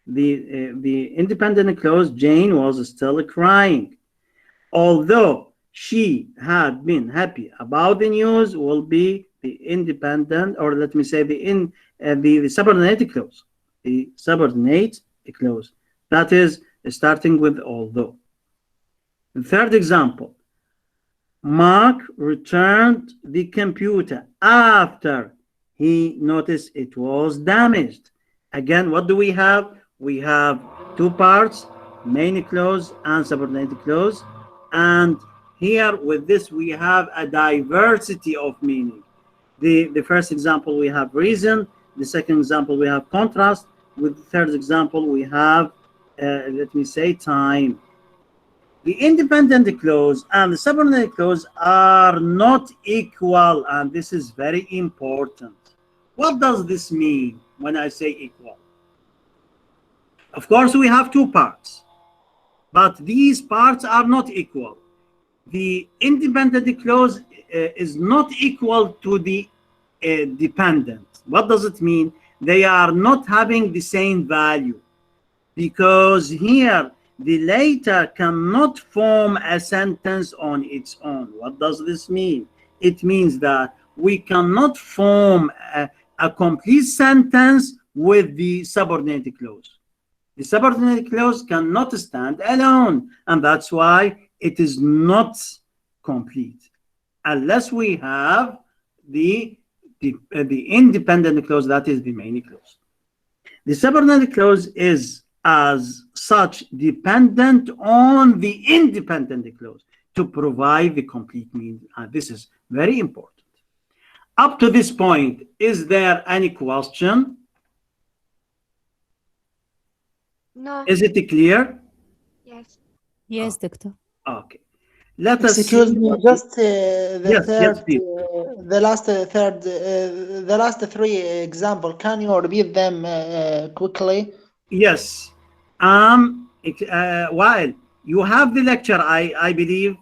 The independent clause, Jane was still crying. Although she had been happy about the news, will be the independent, or let me say the subordinate clause. The subordinate clause. That is starting with although. The third example. Mark returned the computer after he noticed it was damaged. Again, what do we have? We have two parts, main clause and subordinate clause. And here with this, we have a diversity of meaning. The first example, we have reason. The second example, we have contrast. With the third example, we have, let me say, time. The independent clause and the subordinate clause are not equal, and this is very important. What does this mean when I say equal? Of course, we have two parts, but these parts are not equal. The independent clause is not equal to the dependent. What does it mean? They are not having the same value, because here the later cannot form a sentence on its own. What does this mean? It means that we cannot form a complete sentence with the subordinate clause. The subordinate clause cannot stand alone, and that's why it is not complete unless we have the independent clause, that is the main clause. The subordinate clause is as such dependent on the independent clause to provide the complete meaning. This is very important. Up to this point, is there any question? No. Is it clear? Yes. Yes, Doctor. Okay. Let us Excuse me, just the Yes, third, please. the last three example. Can you repeat them quickly? Yes. While you have the lecture, I believe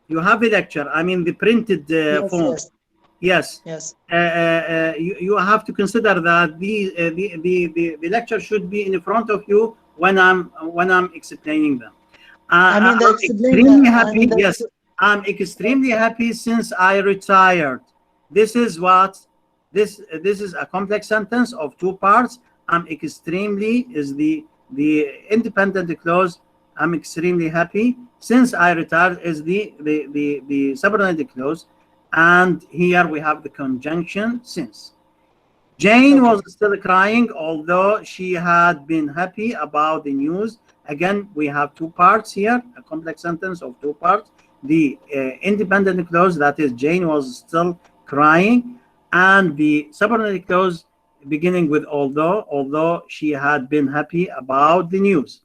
you have the lecture. I mean the printed form. Yes. You have to consider that the lecture should be in front of you when I'm explaining them. I'm extremely happy. Yes, I'm extremely happy since I retired. This is what this is a complex sentence of two parts. I'm extremely is the independent clause. I'm extremely happy since I retired is the subordinate clause, and here we have the conjunction since. Jane was still crying, although she had been happy about the news. Again, we have two parts here, a complex sentence of two parts. The independent clause, that is Jane was still crying, and the subordinate clause beginning with although she had been happy about the news.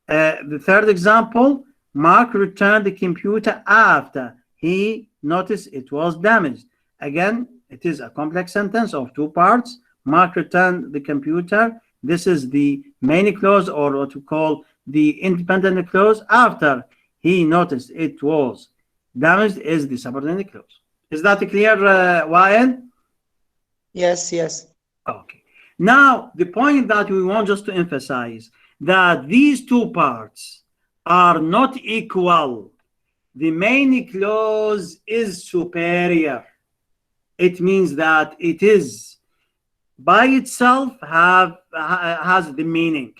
The third example, Mark returned the computer after he noticed it was damaged. Again, it is a complex sentence of two parts. Mark returned the computer. This is the main clause, or what we call the independent clause. After he noticed it was damaged is the subordinate clause. Is that clear, Wael? Yes, yes. Okay. Now, the point that we want just to emphasize that these two parts are not equal. The main clause is superior. It means that it is by itself has the meaning,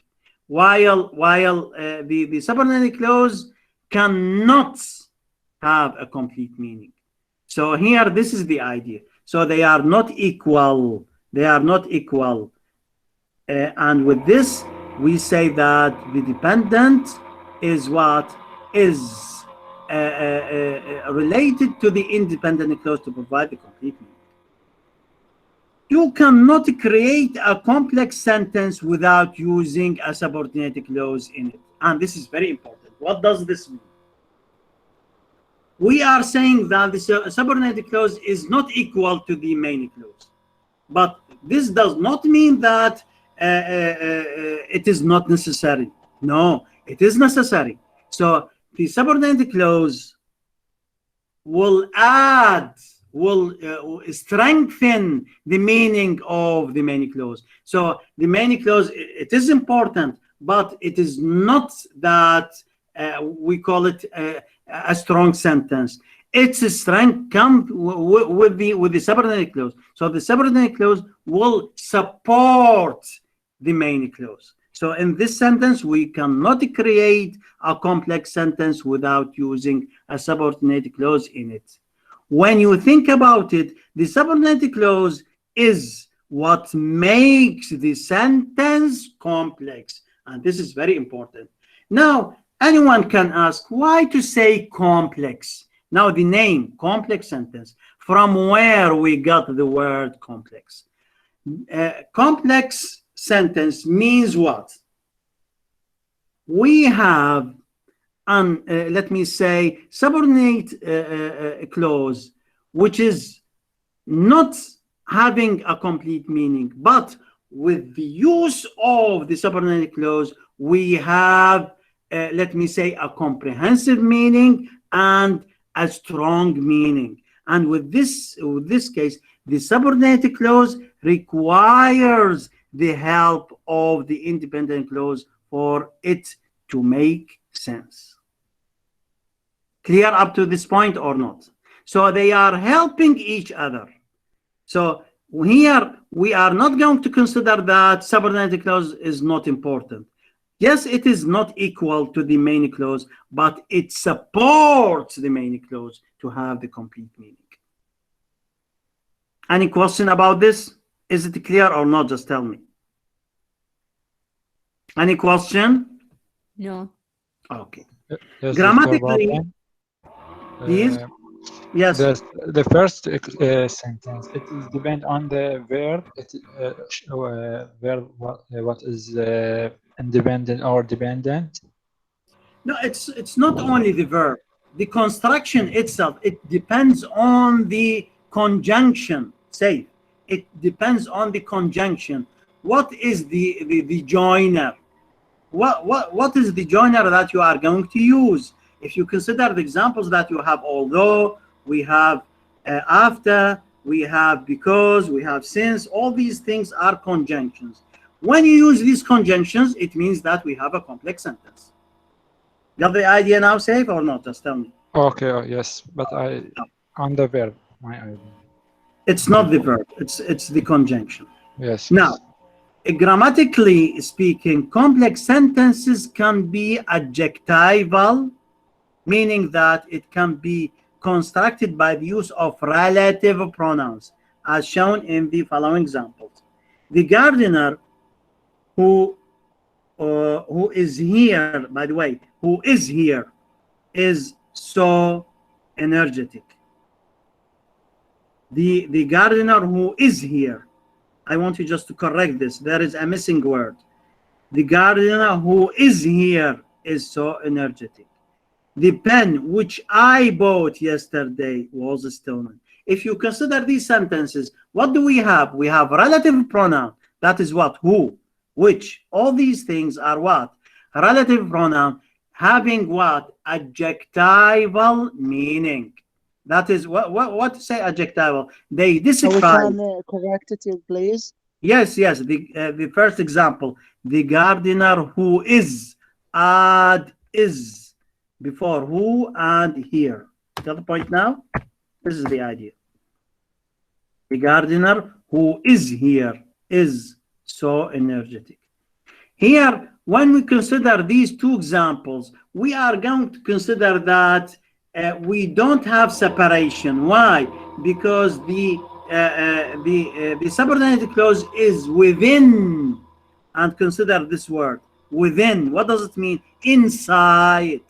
while the subordinate clause cannot have a complete meaning. So here, this is the idea. So they are not equal. They are not equal. And with this, we say that the dependent is what is related to the independent clause to provide the complete meaning. You cannot create a complex sentence without using a subordinate clause in it. And this is very important. What does this mean? We are saying that the subordinate clause is not equal to the main clause. But this does not mean that it is not necessary. No, it is necessary. So the subordinate clause will add, will strengthen the meaning of the main clause. So the main clause, it is important, but it is not that we call it a strong sentence. Its strength comes with the subordinate clause. So the subordinate clause will support the main clause. So in this sentence, we cannot create a complex sentence without using a subordinate clause in it. When you think about it, the subordinate clause is what makes the sentence complex. And this is very important. Now, anyone can ask, why to say complex? Now, the name, complex sentence, from where we got the word complex? Complex sentence means what? We have let me say, subordinate clause, which is not having a complete meaning, but with the use of the subordinate clause, we have, let me say, a comprehensive meaning and a strong meaning. And with this case, the subordinate clause requires the help of the independent clause for it to make sense. Clear up to this point or not? So they are helping each other. So here we are not going to consider that subordinate clause is not important. Yes, it is not equal to the main clause, but it supports the main clause to have the complete meaning. Any question about this? Is it clear or not? Just tell me. Any question? No. Okay. Yes, Grammatically, please. Yes. The first sentence, it is depend on the verb. Verb what is independent or dependent? No, it's not only the verb. The construction itself, it depends on the conjunction. Say, it depends on the conjunction. What is the joiner? What is the joiner that you are going to use? If you consider the examples that you have, although, we have after, we have because, we have since, all these things are conjunctions. When you use these conjunctions, it means that we have a complex sentence. Got the idea now, Saif, or not? Just tell me. Okay, yes, but on the verb, my idea. It's not the verb, it's the conjunction. Yes. Now, grammatically speaking, complex sentences can be adjectival, meaning that it can be constructed by the use of relative pronouns, as shown in the following examples. The gardener who is here, by the way, who is here, is so energetic. The gardener who is here, I want you just to correct this. There is a missing word. The gardener who is here is so energetic. The pen which I bought yesterday was stolen. If you consider these sentences, what do we have? We have relative pronoun. That is what? Who, which. All these things are what? Relative pronoun having what? Adjectival meaning. That is what to say adjectival. They describe. We can correct it, please. Yes. The first example, the gardener who is, add is before who and here. Got the point now? This is the idea. The gardener who is here is so energetic. Here, when we consider these two examples, we are going to consider that we don't have separation. Why? Because the subordinated clause is within, and consider this word within. What does it mean? Inside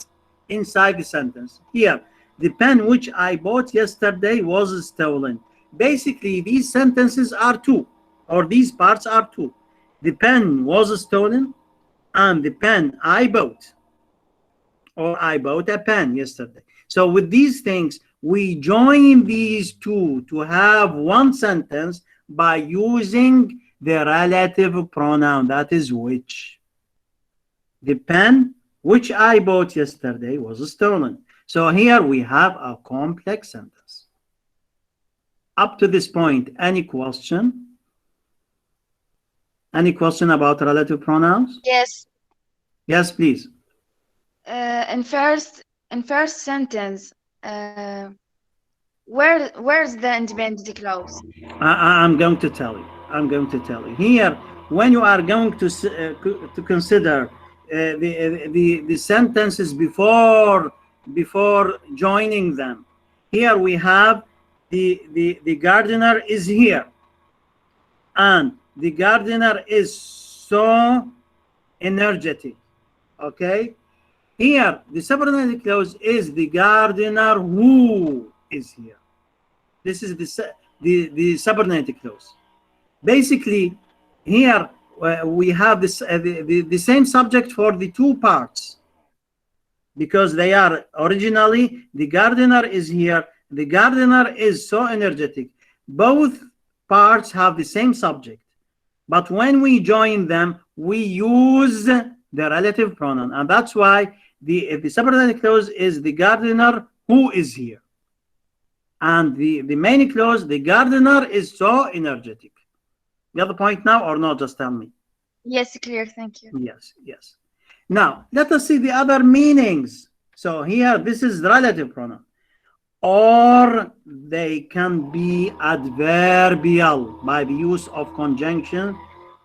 the sentence. Here, the pen which I bought yesterday was stolen. Basically, these sentences are two, or these parts are two. The pen was stolen, and the pen I bought, or I bought a pen yesterday. So with these things, we join these two to have one sentence by using the relative pronoun, that is which. The pen which I bought yesterday was stolen. So here we have a complex sentence. Up to this point, any question? Any question about relative pronouns? Yes. Yes, please. In first sentence, where's the independent clause? I'm going to tell you. Here, when you are going to consider the sentences before joining them, here we have the gardener is here, and the gardener is so energetic. Okay, here the subordinated clause is the gardener who is here. This is the subordinated clause. Basically, here we have this the same subject for the two parts, because they are originally the gardener is here, the gardener is so energetic. Both parts have the same subject, but when we join them, we use the relative pronoun, and that's why the subordinated clause is the gardener who is here, and the main clause, the gardener is so energetic. You have the point now or not? Just tell me. Yes, clear. Thank you. Yes. Now, let us see the other meanings. So here, this is the relative pronoun. Or they can be adverbial by the use of conjunction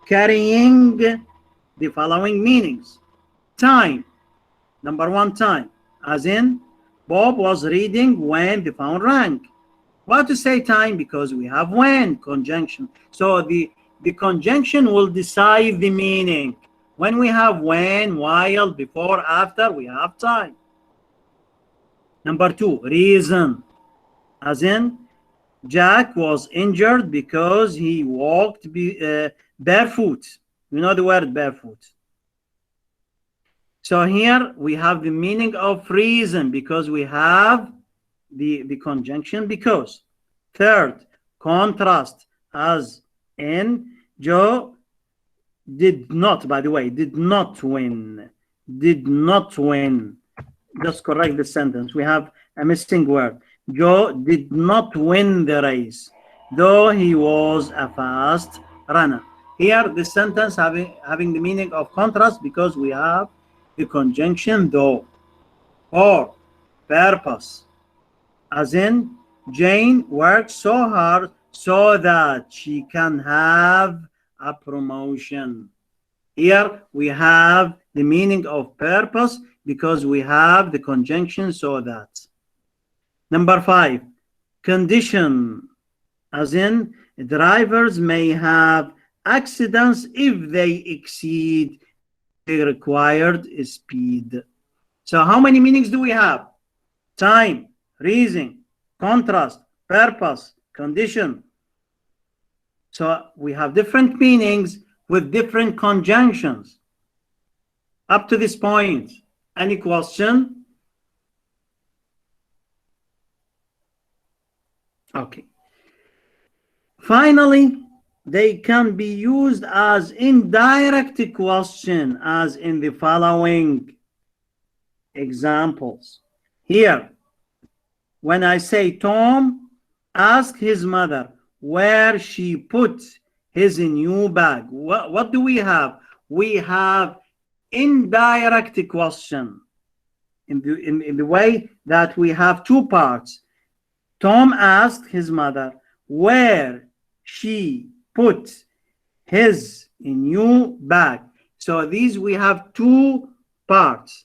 carrying the following meanings. Time. Number one, time. As in, Bob was reading when the phone rang. Why to say time? Because we have when conjunction. So the conjunction will decide the meaning. When we have when, while, before, after, we have time. Number two, reason. As in, Jack was injured because he walked barefoot. You know the word barefoot. So here we have the meaning of reason, because we have the conjunction because. Third, contrast. As in, Joe did not, by the way, did not win. Did not win. Just correct the sentence. We have a missing word. Joe did not win the race, though he was a fast runner. Here, the sentence having the meaning of contrast because we have the conjunction though. Or purpose. As in, Jane worked so hard so that she can have a promotion. Here we have the meaning of purpose because we have the conjunction so that. Number five, condition. As in, drivers may have accidents if they exceed the required speed. So how many meanings do we have? Time, reason, contrast, purpose, condition. So we have different meanings with different conjunctions. Up to this point, any question? Okay. Finally, they can be used as indirect question, as in the following examples. Here, when I say Tom asked his mother where she put his new bag, what do we have? We have indirect question in the way that we have two parts. Tom asked his mother where she put his new bag. So these we have two parts.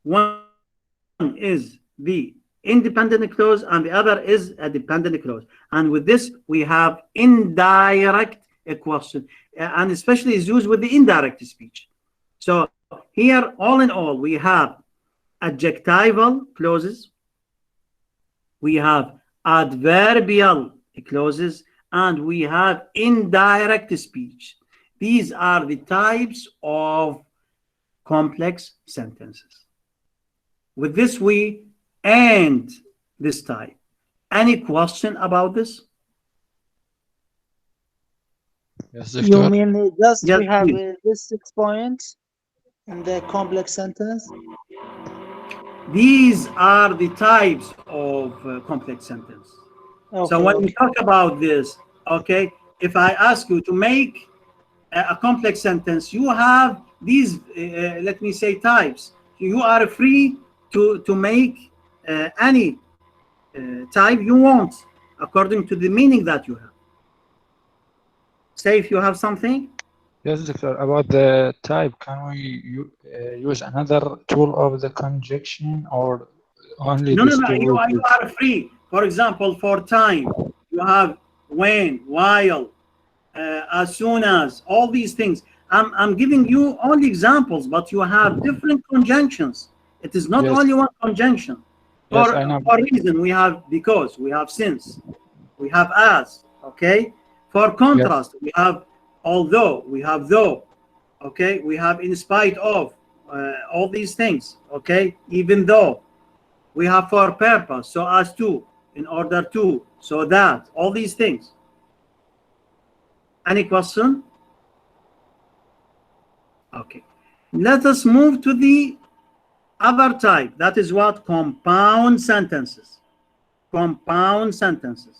One is the independent clause and the other is a dependent clause. And with this we have indirect question, and especially is used with the indirect speech. So here, all in all, we have adjectival clauses, we have adverbial clauses, and we have indirect speech. These are the types of complex sentences. With this, we end this type. Any question about this? Yes, You Doctor. mean just Yes, we have please. this 6 points in the complex sentence? These are the types of complex sentence. Okay, So when we okay. talk about this, okay, if I ask you to make a complex sentence, you have these, let me say, types. You are free to make any type you want according to the meaning that you have. Say if you have something. Yes, Doctor. About the type, can we use another tool of the conjunction or only No, these no, no. two? You are free. For example, for time, you have when, while, as soon as, all these things. I'm giving you only examples, but you have different conjunctions. It is not Yes. only one conjunction. Yes, I know. For reason, we have because, we have since, we have as, okay? For contrast, we have although, we have though, okay? We have in spite of, all these things, okay? Even though. We have for purpose, so as to, in order to, so that, all these things. Any question? Okay. Let us move to the other type. That is what? Compound sentences. Compound sentences.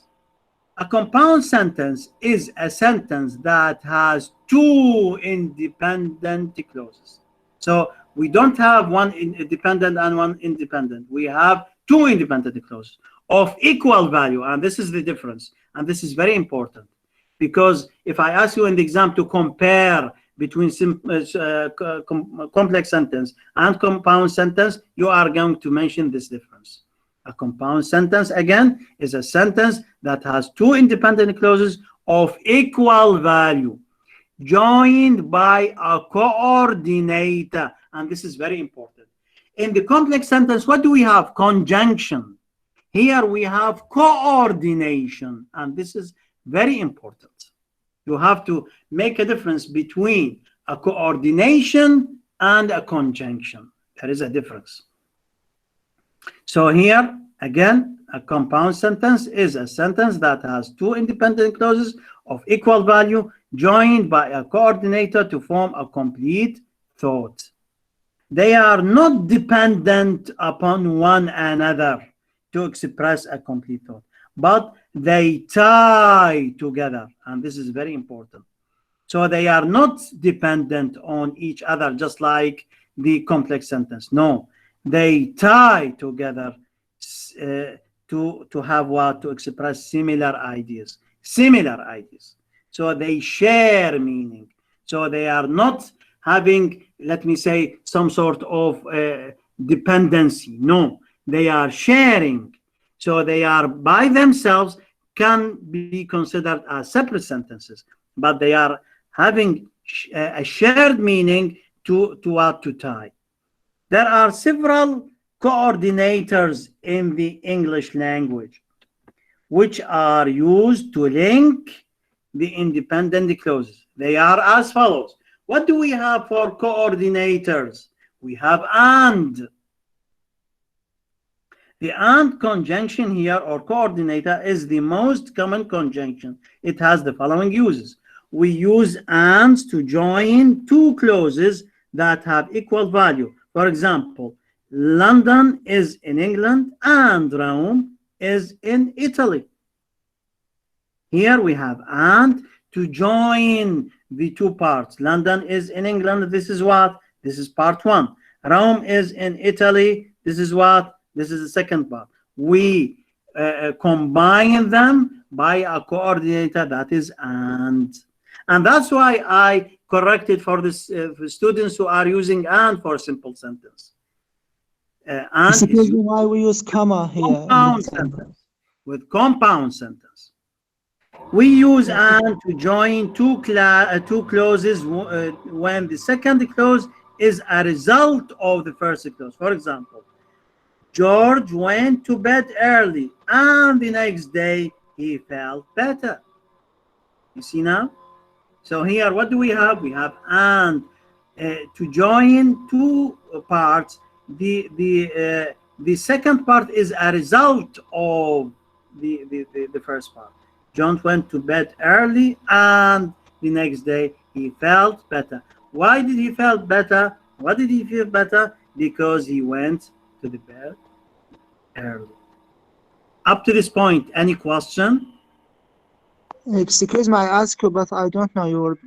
A compound sentence is a sentence that has two independent clauses. So we don't have one independent and one independent. We have two independent clauses of equal value, and this is the difference. And this is very important, because if I ask you in the exam to compare between complex sentence and compound sentence, you are going to mention this difference. A compound sentence, again, is a sentence that has two independent clauses of equal value, joined by a coordinator. And this is very important. In the complex sentence, what do we have? Conjunction. Here we have coordination, and this is very important. You have to make a difference between a coordination and a conjunction. There is a difference. So here, again, a compound sentence is a sentence that has two independent clauses of equal value joined by a coordinator to form a complete thought. They are not dependent upon one another to express a complete thought, but they tie together, and this is very important. So they are not dependent on each other, just like the complex sentence. No, they tie together to have what? To express similar ideas. Similar ideas. So they share meaning. So they are not having, let me say, some sort of dependency. No, they are sharing. So they are by themselves can be considered as separate sentences, but they are having a shared meaning to tie. There are several coordinators in the English language which are used to link the independent clauses. They are as follows. What do we have for coordinators? We have and. The and conjunction here, or coordinator, is the most common conjunction. It has the following uses. We use ands to join two clauses that have equal value. For example, London is in England and Rome is in Italy. Here we have and to join the two parts. London is in England. This is what? This is part one. Rome is in Italy. This is what? This is the second part. We combine them by a coordinator that is and. And that's why I corrected for this for students who are using and for simple sentence. And This is why we use comma here. Compound sentence. With compound sentence. We use and to join two clauses when the second clause is a result of the first clause. For example, George went to bed early and the next day he felt better. You see now? So here, what do we have? We have and to join two parts. The second part is a result of the first part. John went to bed early and the next day he felt better. Why did he felt better? Why did he feel better? Because he went to the bed early. Up to this point, any question? Excuse me, I ask you, but I don't know your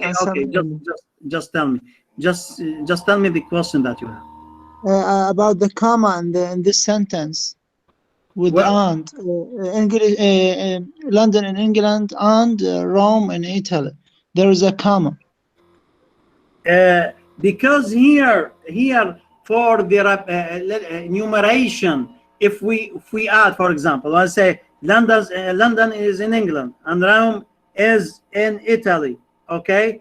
answer. Okay. Just tell me. Just tell me the question that you have. About the comma in this sentence with and London in England and Rome in Italy. There is a comma. Because here for the enumeration, if we add, for example, let's say London is in England and Rome is in Italy, okay?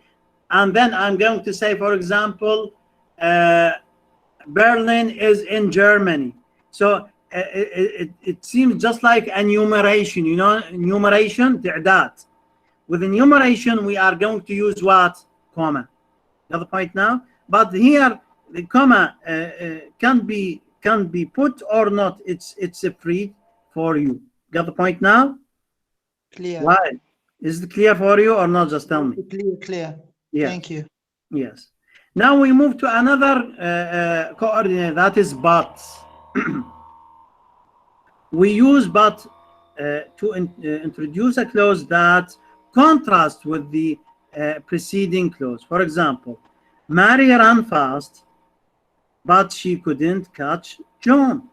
And then I'm going to say, for example, Berlin is in Germany. So it seems just like enumeration, you know, enumeration, تعداد. With enumeration, we are going to use what? Comma. Got the point now? But here, the comma can be put or not. It's free for you. Got the point now? Clear. Why? Is it clear for you or not? Just tell me. Clear. Yeah. Thank you. Yes. Now we move to another coordinate, that is but. We use but to introduce a clause that contrasts with the preceding clause. For example, Mary ran fast, but she couldn't catch John.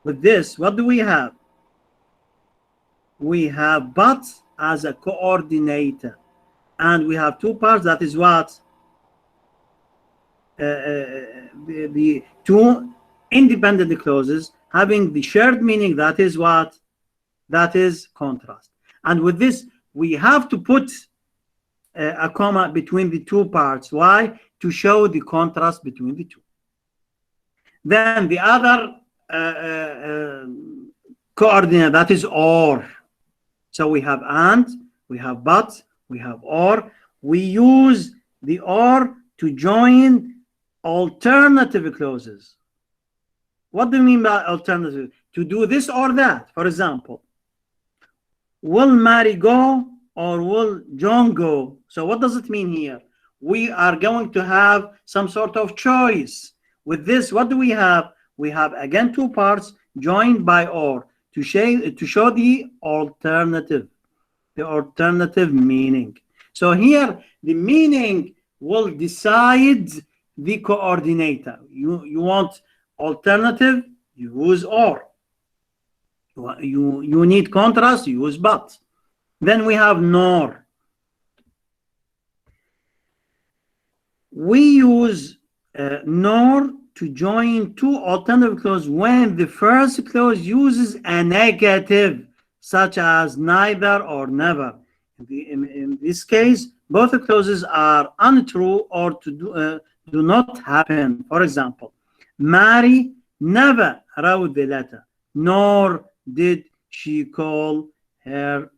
With this, what do we have? We have but as a coordinator, and we have two parts. That is what? The two independent clauses having the shared meaning. That is what? That is contrast. And with this, we have to put a comma between the two parts. Why? To show the contrast between the two. Then the other coordinate, that is or. So we have and, we have but, we have or. We use the or to join alternative clauses. What do you mean by alternative? To do this or that. For example, will Mary go or will John go? So what does it mean here? We are going to have some sort of choice. With this, what do we have? We have again two parts joined by or to show the alternative meaning. So here the meaning will decide the coordinator. You want alternative, you use or. You need contrast, you use but. Then we have nor. We use nor to join two alternative clauses when the first clause uses a negative, such as neither or never. In this case, both the clauses are untrue or do not happen. For example, Mary never wrote the letter, nor did she call her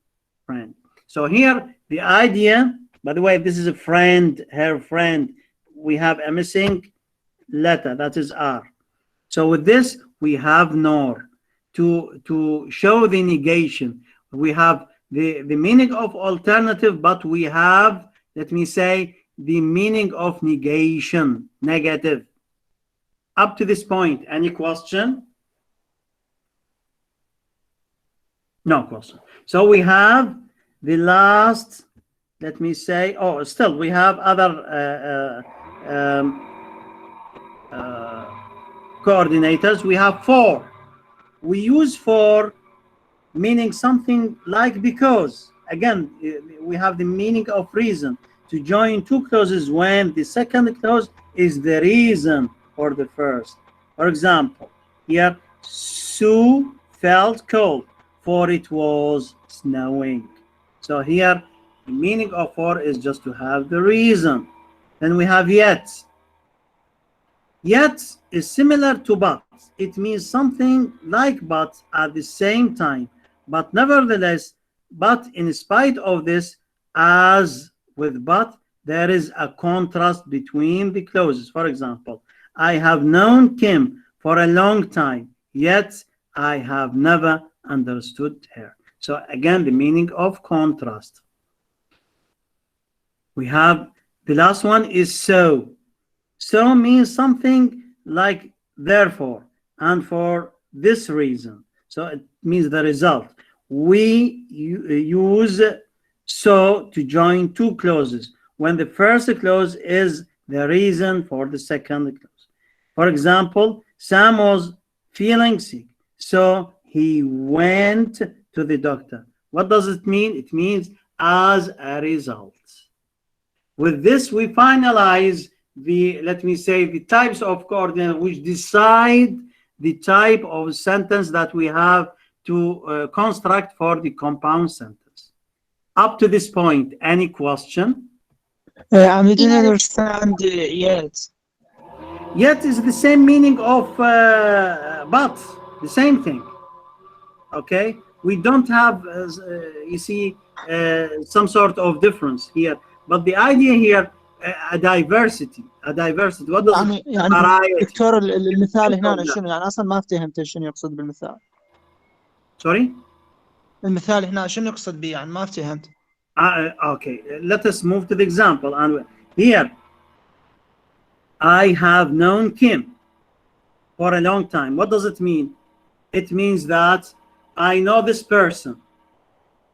friend. So here, the idea, by the way, this is a friend, her friend. We have a missing letter, that is R. So with this, we have nor. To show the negation, we have the meaning of alternative, but we have, let me say, the meaning of negation, negative. Up to this point, any question? No question. So we have the last, let me say, oh, still we have other coordinators. We have for. We use for meaning something like because. Again, we have the meaning of reason. To join two clauses when the second clause is the reason for the first. For example, here, Sue felt cold, for it was snowing. So here, the meaning of for is just to have the reason. Then we have yet. Yet is similar to but. It means something like but at the same time. But nevertheless, but in spite of this, as with but, there is a contrast between the clauses. For example, I have known Kim for a long time, yet I have never understood her. So again, the meaning of contrast. We have the last one is so. So means something like therefore and for this reason. So it means the result. We use so to join two clauses when the first clause is the reason for the second clause. For example, Sam was feeling sick, so he went to the doctor. What does it mean? It means as a result. With this, we finalize the, let me say, the types of coordinate which decide the type of sentence that we have to construct for the compound sentence. Up to this point, any question? I didn't understand yet. Yet is the same meaning of but, the same thing. Okay? We don't have, you see, some sort of difference here. But the idea here, a diversity. What does يعني دكتور المثال هنا شنو؟ يعني أصلا ما فهمت شنو يقصد بالمثال. Sorry? المثال هنا شنو يقصد به؟ يعني ما فهمت. Okay, let us move to the example. And here, I have known Kim for a long time. What does it mean? It means that I know this person.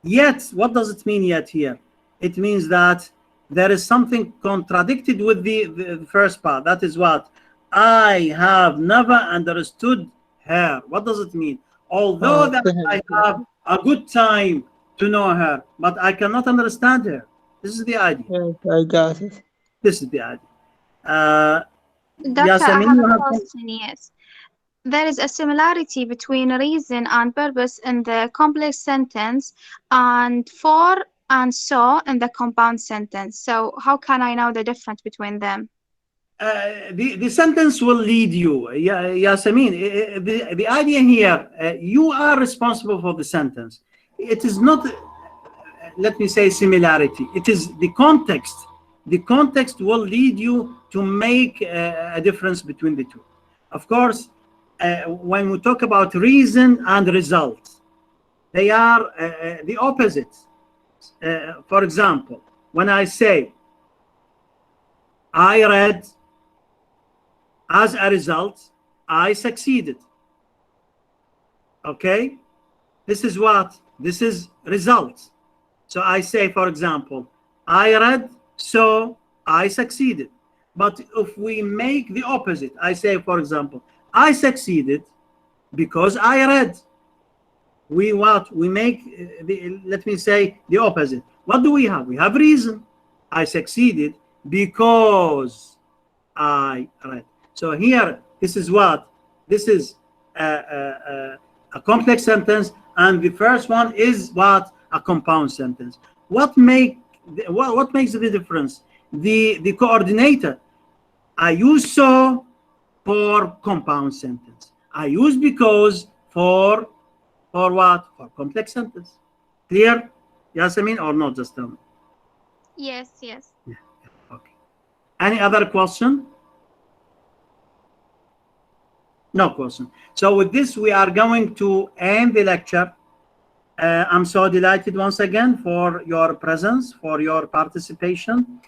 Yet, what does it mean yet here? It means that there is something contradicted with the first part. That is what? I have never understood her. What does it mean? Although that I have a good time to know her, but I cannot understand her. This is the idea. Yes, I got it. This is the idea. Doctor, I have a question, yes. There is a similarity between reason and purpose in the complex sentence and for and so in the compound sentence. So how can I know the difference between them? The sentence will lead you, Yasamin. The idea here, you are responsible for the sentence. It is not, let me say, similarity. It is the context. The context will lead you to make a difference between the two. Of course, when we talk about reason and result, they are the opposites. For example, when I say, I read, as a result, I succeeded. Okay? This is what? This is result. So I say, for example, I read, so I succeeded. But if we make the opposite, I say, for example, I succeeded because I read. We what? We make, let me say, the opposite. What do we have? We have reason. I succeeded because I read. So here, this is what? This is a complex sentence, and the first one is what? A compound sentence. What makes the difference? The coordinator. I use so for compound sentence. I use because for what? For complex sentence. Clear, Yasamin, or not? Just tell me. Yes, yes. Yeah. Okay. Any other question? No question. So with this, we are going to end the lecture. I'm so delighted once again for your presence, for your participation.